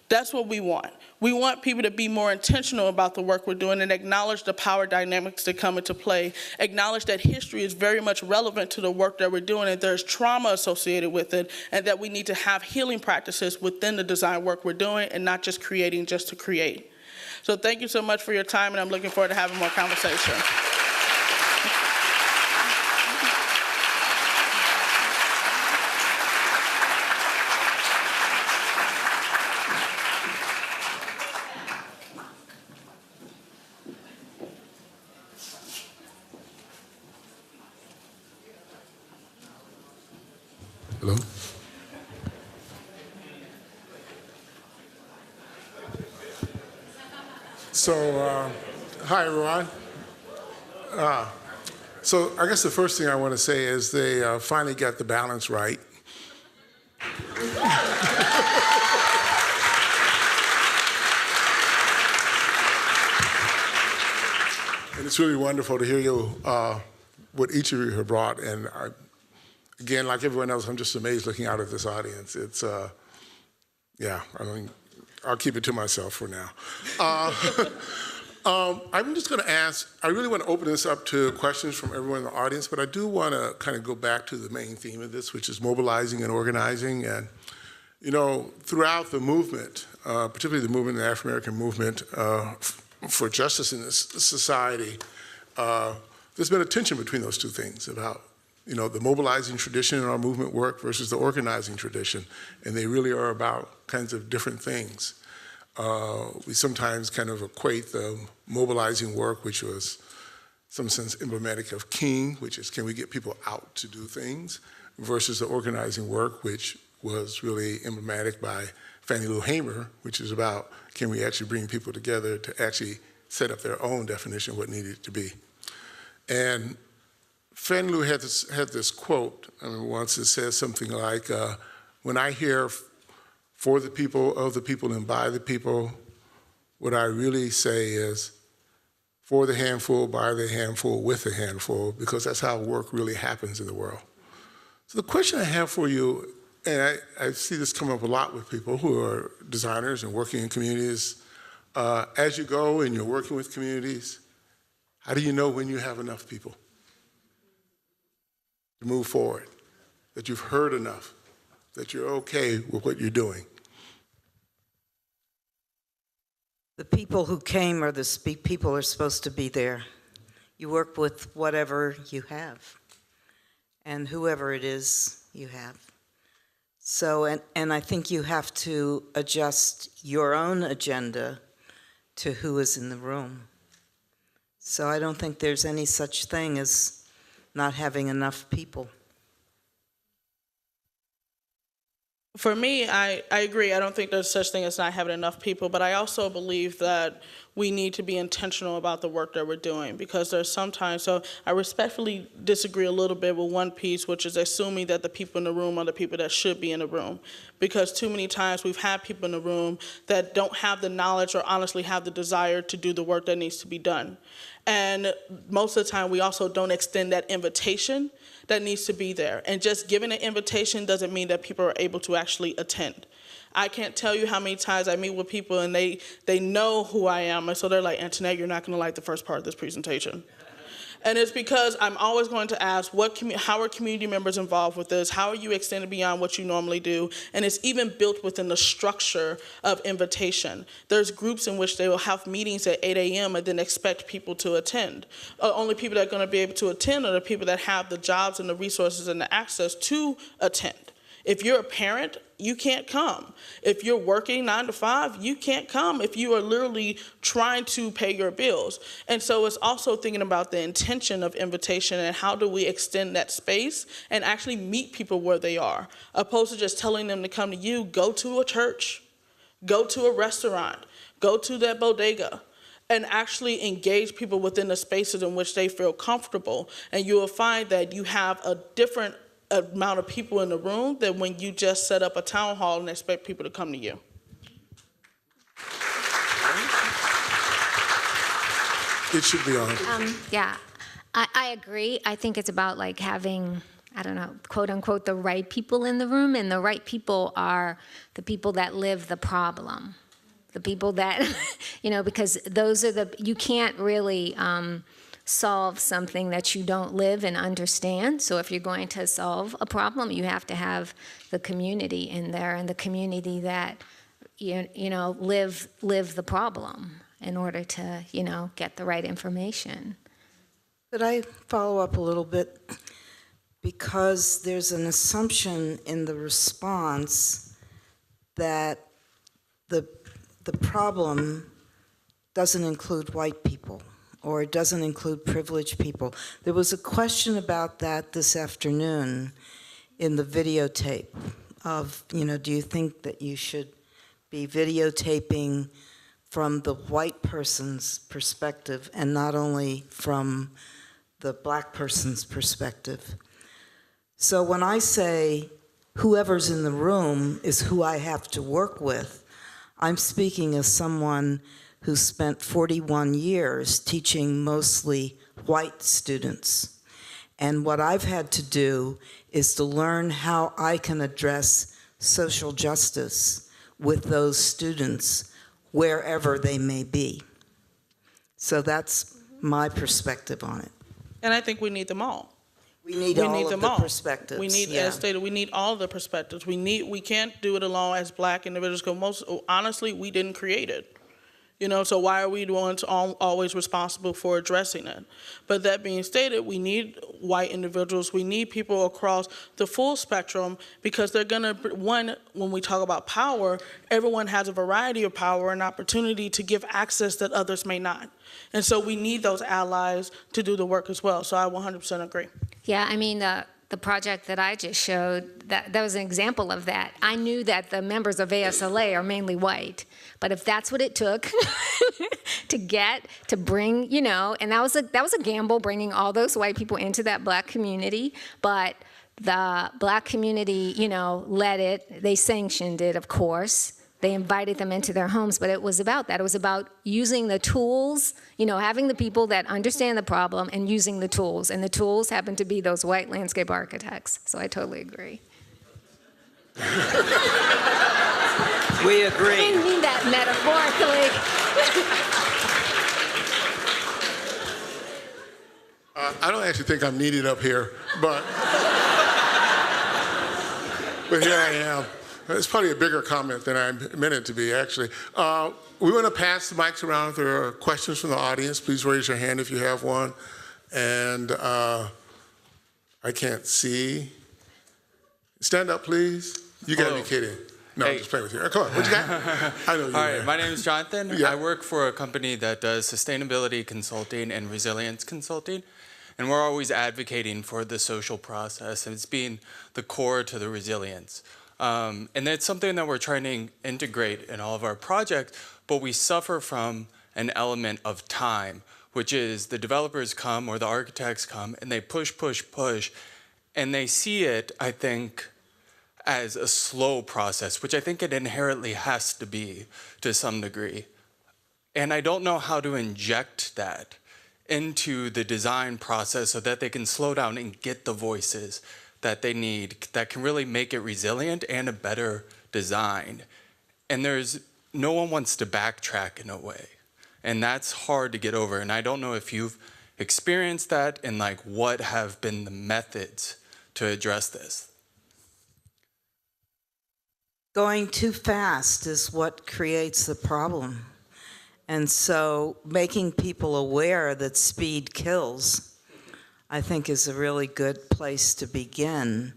That's what we want. We want people to be more intentional about the work we're doing and acknowledge the power dynamics that come into play, acknowledge that history is very much relevant to the work that we're doing and there's trauma associated with it, and that we need to have healing practices within the design work we're doing and not just creating just to create. So thank you so much for your time, and I'm looking forward to having more conversation. Hello? So, hi everyone. So I guess the first thing I want to say is they finally got the balance right. And it's really wonderful to hear you, what each of you have brought. And again, like everyone else, I'm just amazed looking out at this audience. It's, yeah, I mean, I'll keep it to myself for now. I'm just going to ask, I really want to open this up to questions from everyone in the audience, but I do want to kind of go back to the main theme of this, which is mobilizing and organizing. And, throughout the movement, particularly the movement, the African American movement for justice in this society, there's been a tension between those two things about the mobilizing tradition in our movement work versus the organizing tradition, and they really are about kinds of different things. We sometimes kind of equate the mobilizing work, which was, in some sense, emblematic of King, which is can we get people out to do things, versus the organizing work, which was really emblematic by Fannie Lou Hamer, which is about can we actually bring people together to actually set up their own definition of what needed to be. And Fannie Lou had this quote, once it says something like, when I hear for the people, of the people, and by the people, what I really say is for the handful, by the handful, with the handful, because that's how work really happens in the world. So the question I have for you, and I see this come up a lot with people who are designers and working in communities, as you go and you're working with communities, how do you know when you have enough people? to move forward, that you've heard enough, that you're okay with what you're doing? The people who came are the people who are supposed to be there. You work with whatever you have, and whoever it is you have. So, and I think you have to adjust your own agenda to who is in the room. So I don't think there's any such thing as not having enough people. For me, I agree. I don't think there's such thing as not having enough people, but I also believe that we need to be intentional about the work that we're doing, because there's sometimes, so I respectfully disagree a little bit with one piece, which is assuming that the people in the room are the people that should be in the room. Because too many times we've had people in the room that don't have the knowledge or honestly have the desire to do the work that needs to be done. And most of the time we also don't extend that invitation that needs to be there. And just giving an invitation doesn't mean that people are able to actually attend. I can't tell you how many times I meet with people and they know who I am, and so they're like, Antoinette, you're not gonna like the first part of this presentation. And it's because I'm always going to ask, how are community members involved with this? How are you extended beyond what you normally do? And it's even built within the structure of invitation. There's groups in which they will have meetings at 8 a.m. and then expect people to attend. Only people that are going to be able to attend are the people that have the jobs and the resources and the access to attend. If you're a parent, you can't come. If you're working 9 to 5, you can't come if you are literally trying to pay your bills. And so it's also thinking about the intention of invitation and how do we extend that space and actually meet people where they are, opposed to just telling them to come to you. Go to a church, go to a restaurant, go to that bodega, and actually engage people within the spaces in which they feel comfortable. And you will find that you have a different amount of people in the room than when you just set up a town hall and expect people to come to you. It should be on. Yeah, I agree. I think it's about like having, I don't know, quote unquote, the right people in the room, and the right people are the people that live the problem. The people that, because those are you can't really solve something that you don't live and understand. So if you're going to solve a problem, you have to have the community in there, and the community that live the problem in order to get the right information. Could I follow up a little bit? Because there's an assumption in the response that the problem doesn't include white people, or it doesn't include privileged people. There was a question about that this afternoon in the videotape of, do you think that you should be videotaping from the white person's perspective and not only from the black person's perspective? So when I say whoever's in the room is who I have to work with, I'm speaking as someone who spent 41 years teaching mostly white students. And what I've had to do is to learn how I can address social justice with those students wherever they may be. So that's my perspective on it. And I think we need them all. We need all of the perspectives. We need, as stated, we need all of the perspectives. We can't do it alone as black individuals, because honestly, we didn't create it. So why are we the ones always responsible for addressing it? But that being stated, we need white individuals. We need people across the full spectrum, because they're gonna, when we talk about power, everyone has a variety of power and opportunity to give access that others may not. And so we need those allies to do the work as well. So I 100% agree. Yeah, I mean, the project that I just showed, that was an example of that. I knew that the members of ASLA are mainly white, but if that's what it took to bring, and that was a gamble, bringing all those white people into that black community, but the black community, led it. They sanctioned it, of course. They invited them into their homes, but it was about that. It was about using the tools, having the people that understand the problem and using the tools. And the tools happen to be those white landscape architects. So I totally agree. We agree. I didn't mean that metaphorically. I don't actually think I'm needed up here, but but here I am. It's probably a bigger comment than I meant it to be, actually. We want to pass the mics around. If there are questions from the audience, please raise your hand if you have one. And I can't see. Stand up, please. You got to be kidding. No, I'm just playing with you. Come on, what you got? I know you. All right, my name is Jonathan. Yeah. I work for a company that does sustainability consulting and resilience consulting. And we're always advocating for the social process, and it's being the core to the resilience. And it's something that we're trying to integrate in all of our projects, but we suffer from an element of time, which is the developers come or the architects come and they push, and they see it, I think, as a slow process, which I think it inherently has to be to some degree. And I don't know how to inject that into the design process so that they can slow down and get the voices that they need that can really make it resilient and a better design. And no one wants to backtrack in a way. And that's hard to get over. And I don't know if you've experienced that and like what have been the methods to address this. Going too fast is what creates the problem. And so making people aware that speed kills, I think, is a really good place to begin.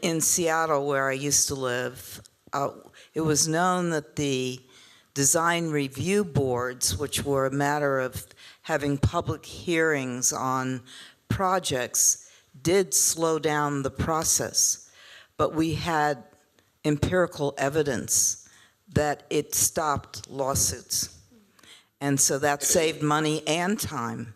In Seattle, where I used to live, it was known that the design review boards, which were a matter of having public hearings on projects, did slow down the process. But we had empirical evidence that it stopped lawsuits. And so that saved money and time.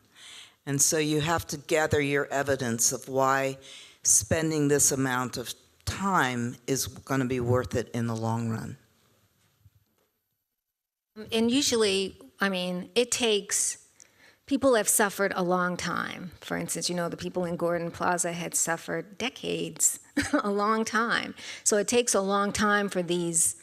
And so you have to gather your evidence of why spending this amount of time is going to be worth it in the long run. And usually, I mean, it takes, people have suffered a long time. For instance, you know, the people in Gordon Plaza had suffered decades, a long time. So it takes a long time for these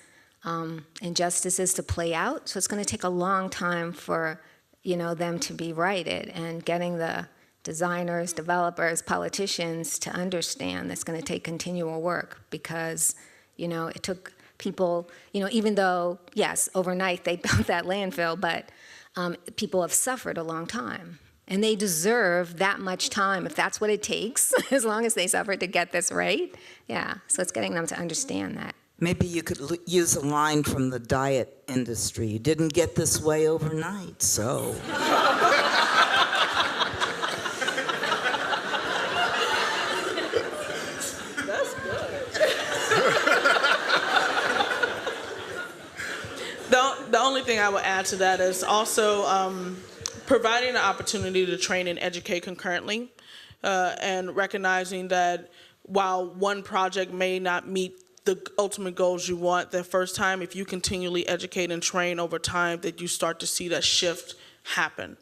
injustices to play out. So it's going to take a long time for, you know, them to be righted, and getting the designers, developers, politicians to understand that's going to take continual work, because, you know, it took people, you know, even though, yes, overnight they built that landfill, but people have suffered a long time. And they deserve that much time, if that's what it takes, as long as they suffered to get this right. Yeah, so it's getting them to understand that. Maybe you could use a line from the diet industry. You didn't get this way overnight, so. That's good. The only thing I would add to that is also providing an opportunity to train and educate concurrently, and recognizing that while one project may not meet the ultimate goals you want the first time, if you continually educate and train over time, that you start to see that shift happen.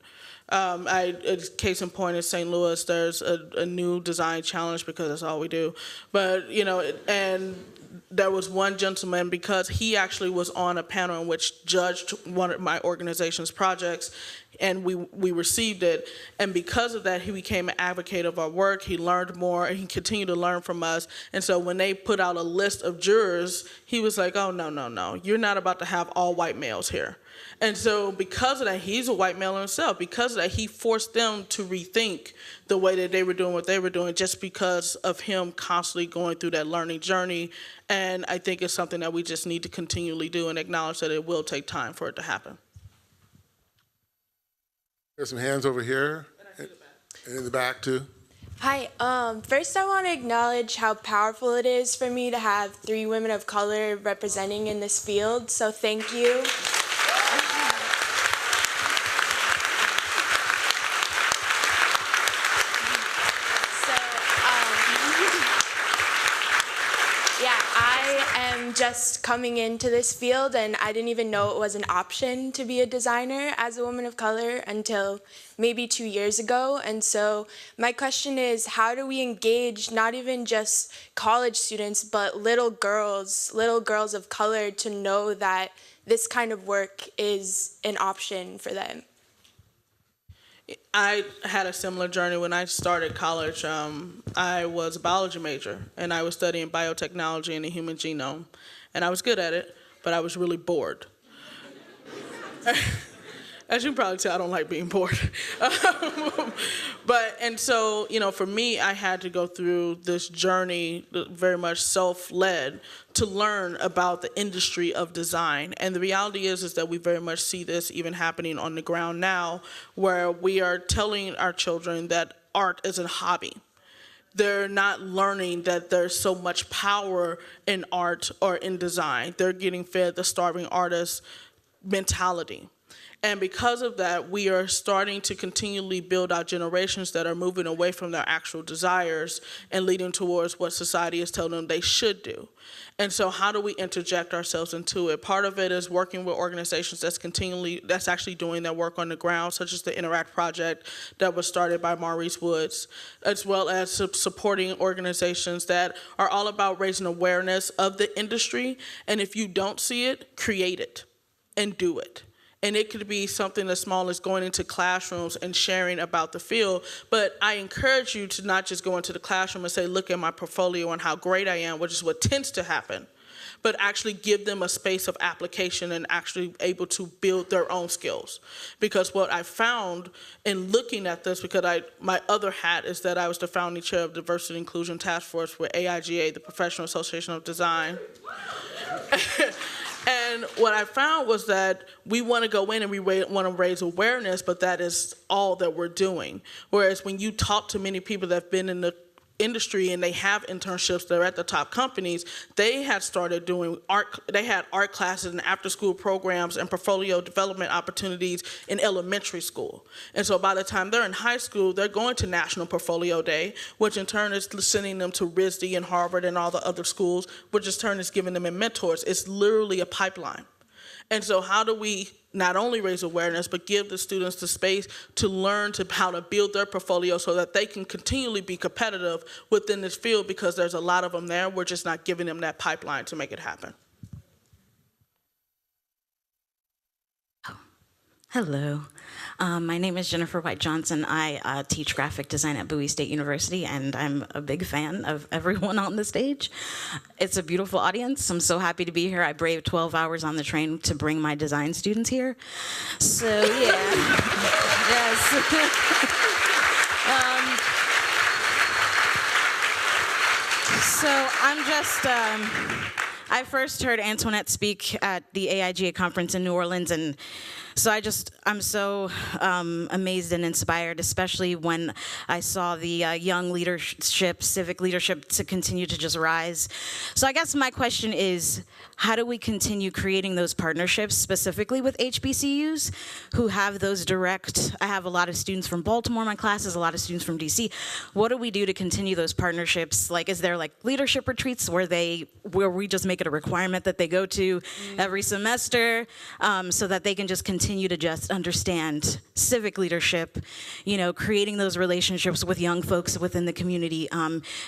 Case in point in St. Louis, there's a new design challenge, because that's all we do. But, you know, and there was one gentleman, because he actually was on a panel in which judged one of my organization's projects, and we received it. And because of that, he became an advocate of our work. He learned more, and he continued to learn from us. And so when they put out a list of jurors, he was like, oh, no, you're not about to have all white males here. And so because of that, he's a white male himself. Because of that, he forced them to rethink the way that they were doing what they were doing, just because of him constantly going through that learning journey. And I think it's something that we just need to continually do, and acknowledge that it will take time for it to happen. There's some hands over here, and in the back too. Hi, first I want to acknowledge how powerful it is for me to have 3 women of color representing in this field, so thank you. Just coming into this field, and I didn't even know it was an option to be a designer as a woman of color until maybe 2 years ago. And so my question is, how do we engage not even just college students, but little girls of color, to know that this kind of work is an option for them? I had a similar journey when I started college. I was a biology major, and I was studying biotechnology and the human genome. And I was good at it, but I was really bored. As you can probably tell, I don't like being bored. And so, for me, I had to go through this journey, very much self-led, to learn about the industry of design. And the reality is that we very much see this even happening on the ground now, where we are telling our children that art is a hobby. They're not learning that there's so much power in art or in design. They're getting fed the starving artist mentality. And because of that, we are starting to continually build out generations that are moving away from their actual desires and leading towards what society is telling them they should do. And so how do we interject ourselves into it? Part of it is working with organizations that's actually doing their work on the ground, such as the Interact project that was started by Maurice Woods, as well as supporting organizations that are all about raising awareness of the industry. And if you don't see it, create it and do it. And it could be something as small as going into classrooms and sharing about the field. But I encourage you to not just go into the classroom and say, look at my portfolio and how great I am, which is what tends to happen, but actually give them a space of application and actually able to build their own skills. Because what I found in looking at this, because my other hat is that I was the founding chair of Diversity and Inclusion Task Force with AIGA, the Professional Association of Design. And what I found was that we want to go in and we want to raise awareness, but that is all that we're doing. Whereas when you talk to many people that have been in the industry and they have internships, they're at the top companies, they had started doing art, they had art classes and after school programs and portfolio development opportunities in elementary school. And so by the time they're in high school, they're going to National Portfolio Day, which in turn is sending them to RISD and Harvard and all the other schools, which in turn is giving them mentors. It's literally a pipeline. And so how do we not only raise awareness, but give the students the space to learn how to build their portfolio so that they can continually be competitive within this field, because there's a lot of them there. We're just not giving them that pipeline to make it happen. Hello, my name is Jennifer White-Johnson. I teach graphic design at Bowie State University, and I'm a big fan of everyone on the stage. It's a beautiful audience. I'm so happy to be here. I braved 12 hours on the train to bring my design students here. So, yeah. Yes. So I'm just, I first heard Antoinette speak at the AIGA conference in New Orleans, and so I'm so amazed and inspired, especially when I saw the young leadership, civic leadership to continue to just rise. So I guess my question is, how do we continue creating those partnerships, specifically with HBCUs who have those direct, I have a lot of students from Baltimore in my classes, a lot of students from DC. What do we do to continue those partnerships? Like, is there like leadership retreats where we just make it a requirement that they go to every semester so that they can just continue to just understand civic leadership, creating those relationships with young folks within the community.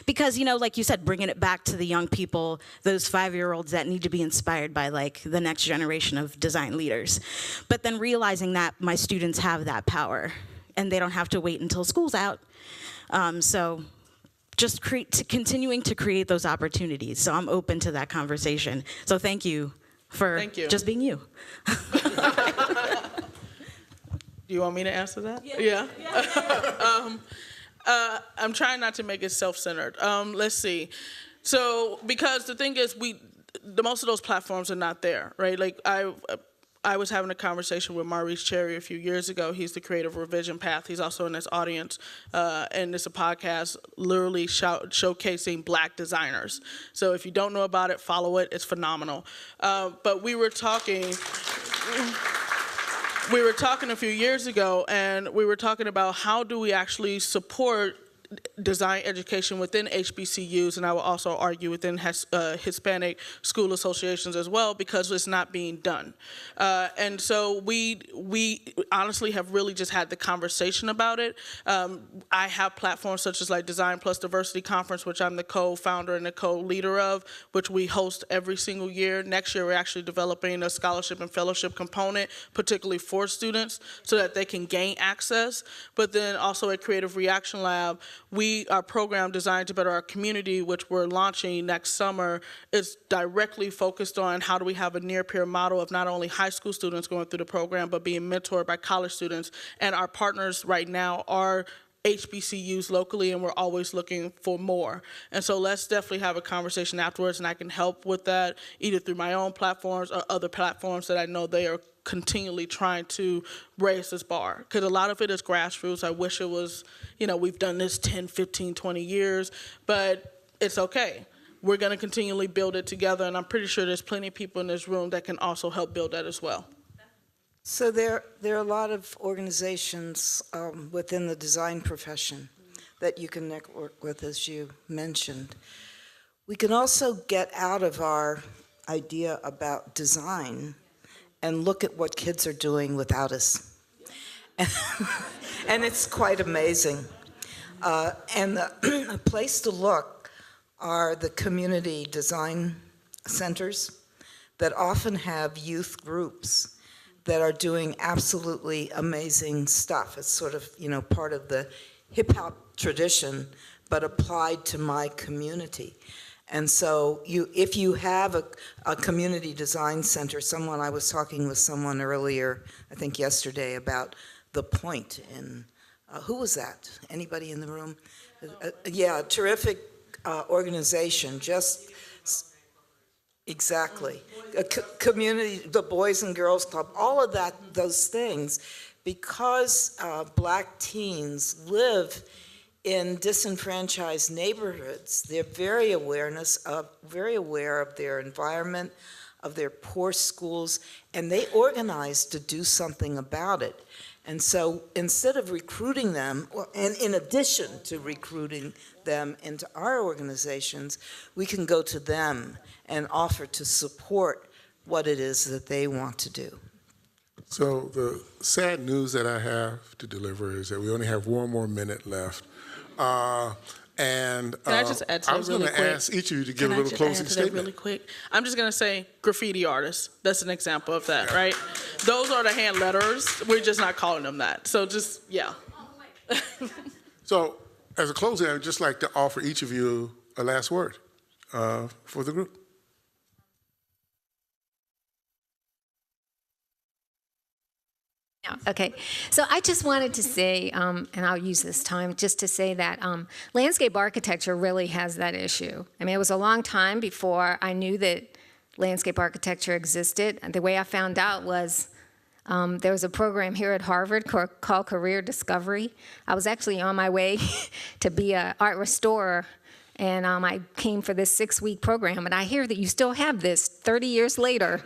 Because, like you said, bringing it back to the young people, those 5-year-olds that need to be inspired by like the next generation of design leaders. But then realizing that my students have that power and they don't have to wait until school's out. So just continuing to create those opportunities. So I'm open to that conversation. So thank you for just being you. Do you want me to answer that? Yeah. I'm trying not to make it self-centered. Let's see. So, because the thing is, most of those platforms are not there, right? Like I was having a conversation with Maurice Cherry a few years ago. He's the creator of Revision Path. He's also in this audience, and it's a podcast literally showcasing Black designers. So if you don't know about it, follow it. It's phenomenal. But we were talking a few years ago, and we were talking about how do we actually support design education within HBCUs, and I will also argue within Hispanic school associations as well, because it's not being done. And so we honestly have really just had the conversation about it. I have platforms such as like Design Plus Diversity Conference, which I'm the co-founder and the co-leader of, which we host every single year. Next year, we're actually developing a scholarship and fellowship component, particularly for students, so that they can gain access. But then also at Creative Reaction Lab, our program Designed to Better Our Community, which we're launching next summer, is directly focused on how do we have a near-peer model of not only high school students going through the program, but being mentored by college students. And our partners right now are HBCUs locally, and we're always looking for more. And so let's definitely have a conversation afterwards, and I can help with that either through my own platforms or other platforms that I know they are continually trying to raise this bar. Because a lot of it is grassroots. I wish it was, we've done this 10, 15, 20 years, but it's okay. We're going to continually build it together, and I'm pretty sure there's plenty of people in this room that can also help build that as well. So there are a lot of organizations within the design profession that you can network with, as you mentioned. We can also get out of our idea about design and look at what kids are doing without us. And it's quite amazing. And a place to look are the community design centers that often have youth groups that are doing absolutely amazing stuff. It's sort of, part of the hip-hop tradition, but applied to my community. And so if you have a community design center, I was talking with someone earlier, I think yesterday, about The Point in, who was that? Anybody in the room? Yeah, terrific organization, just exactly. A community, the Boys and Girls Club, all of that, those things, because Black teens live in disenfranchised neighborhoods, they're very aware of their environment, of their poor schools, and they organize to do something about it. And so instead of recruiting them, and in addition to recruiting them into our organizations, we can go to them and offer to support what it is that they want to do. So the sad news that I have to deliver is that we only have one more minute left. Can I just add to I was going to ask each of you to give a little closing statement. Really quick? I'm just going to say graffiti artists. That's an example of that, right? Those are the hand letters. We're just not calling them that. So just, yeah. So as a closing, I would just like to offer each of you a last word for the group. Okay, so I just wanted to say, and I'll use this time just to say that landscape architecture really has that issue. I mean, it was a long time before I knew that landscape architecture existed. And the way I found out was there was a program here at Harvard called Career Discovery. I was actually on my way to be an art restorer, and I came for this 6-week program, and I hear that you still have this 30 years later.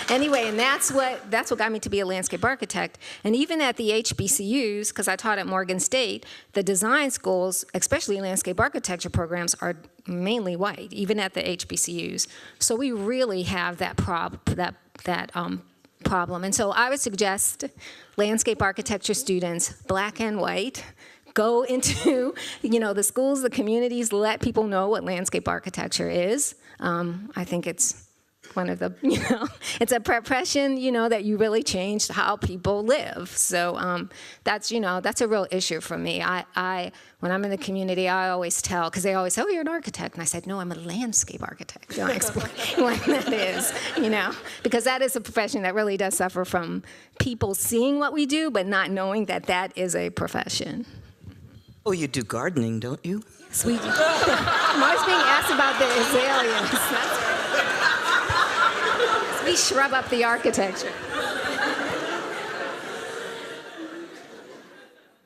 Anyway, and that's what got me to be a landscape architect. And even at the HBCUs, because I taught at Morgan State, the design schools, especially landscape architecture programs, are mainly white, even at the HBCUs. So we really have that problem. And so I would suggest landscape architecture students, Black and white, go into, the schools, the communities, let people know what landscape architecture is. I think it's one of the, it's a profession, that you really changed how people live. So that's a real issue for me. When I'm in the community, I always tell, because they always say, oh, you're an architect. And I said, no, I'm a landscape architect. I explain what that is, because that is a profession that really does suffer from people seeing what we do, but not knowing that that is a profession. Oh, you do gardening, don't you? Yes, we do. I'm always being asked about the azaleas. We shrub up the architecture.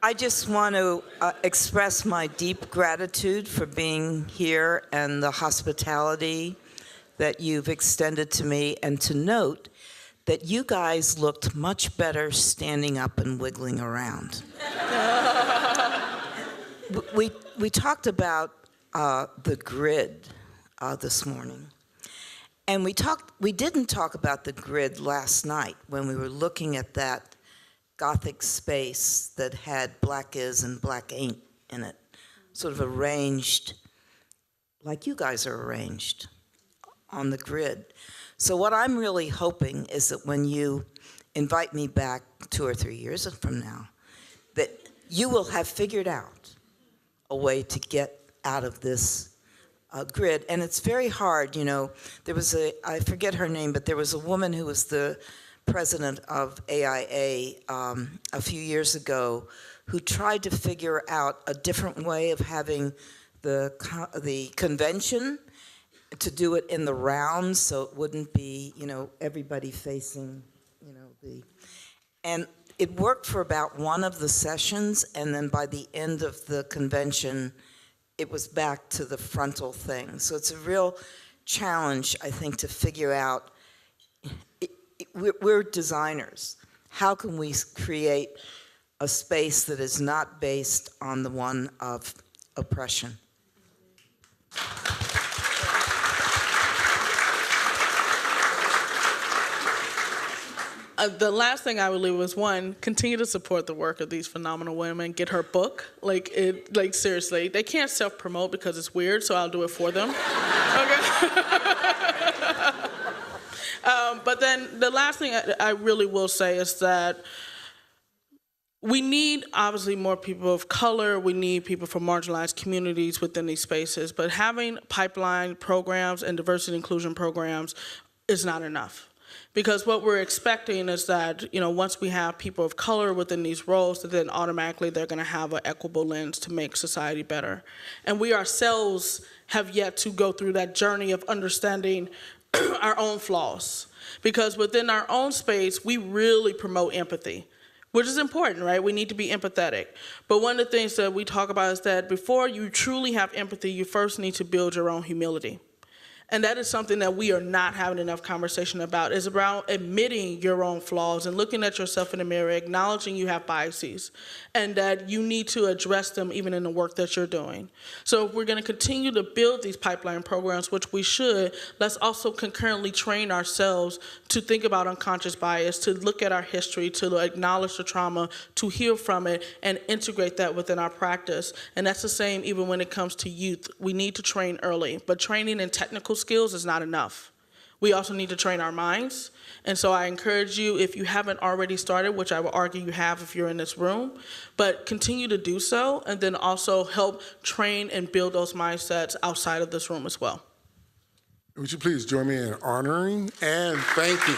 I just want to express my deep gratitude for being here and the hospitality that you've extended to me, and to note that you guys looked much better standing up and wiggling around. we talked about the grid this morning, and we didn't talk about the grid last night when we were looking at that Gothic space that had black is and black ain't in it, sort of arranged like you guys are arranged on the grid. So what I'm really hoping is that when you invite me back 2 or 3 years from now, that you will have figured out a way to get out of this grid. And it's very hard, you know. There was I forget her name, but there was a woman who was the president of AIA a few years ago who tried to figure out a different way of having the convention, to do it in the round so it wouldn't be, you know, everybody facing, you know, and it worked for about one of the sessions, and then by the end of the convention, it was back to the frontal thing. So it's a real challenge, I think, to figure out, we're designers. How can we create a space that is not based on the one of oppression? The last thing I would leave was, one, continue to support the work of these phenomenal women. Get her book. Like seriously, they can't self-promote because it's weird, so I'll do it for them. Okay. But then the last thing I really will say is that we need, obviously, more people of color. We need people from marginalized communities within these spaces. But having pipeline programs and diversity inclusion programs is not enough. Because what we're expecting is that, you know, once we have people of color within these roles, that then automatically they're going to have an equitable lens to make society better. And we ourselves have yet to go through that journey of understanding our own flaws. Because within our own space, we really promote empathy, which is important, right? We need to be empathetic. But one of the things that we talk about is that before you truly have empathy, you first need to build your own humility. And that is something that we are not having enough conversation about, is about admitting your own flaws and looking at yourself in the mirror, acknowledging you have biases, and that you need to address them even in the work that you're doing. So if we're going to continue to build these pipeline programs, which we should, let's also concurrently train ourselves to think about unconscious bias, to look at our history, to acknowledge the trauma, to heal from it, and integrate that within our practice. And that's the same even when it comes to youth. We need to train early, but training in technical skills is not enough. We also need to train our minds. And so I encourage you, if you haven't already started, which I would argue you have if you're in this room, but continue to do so, and then also help train and build those mindsets outside of this room as well. Would you please join me in honoring and thanking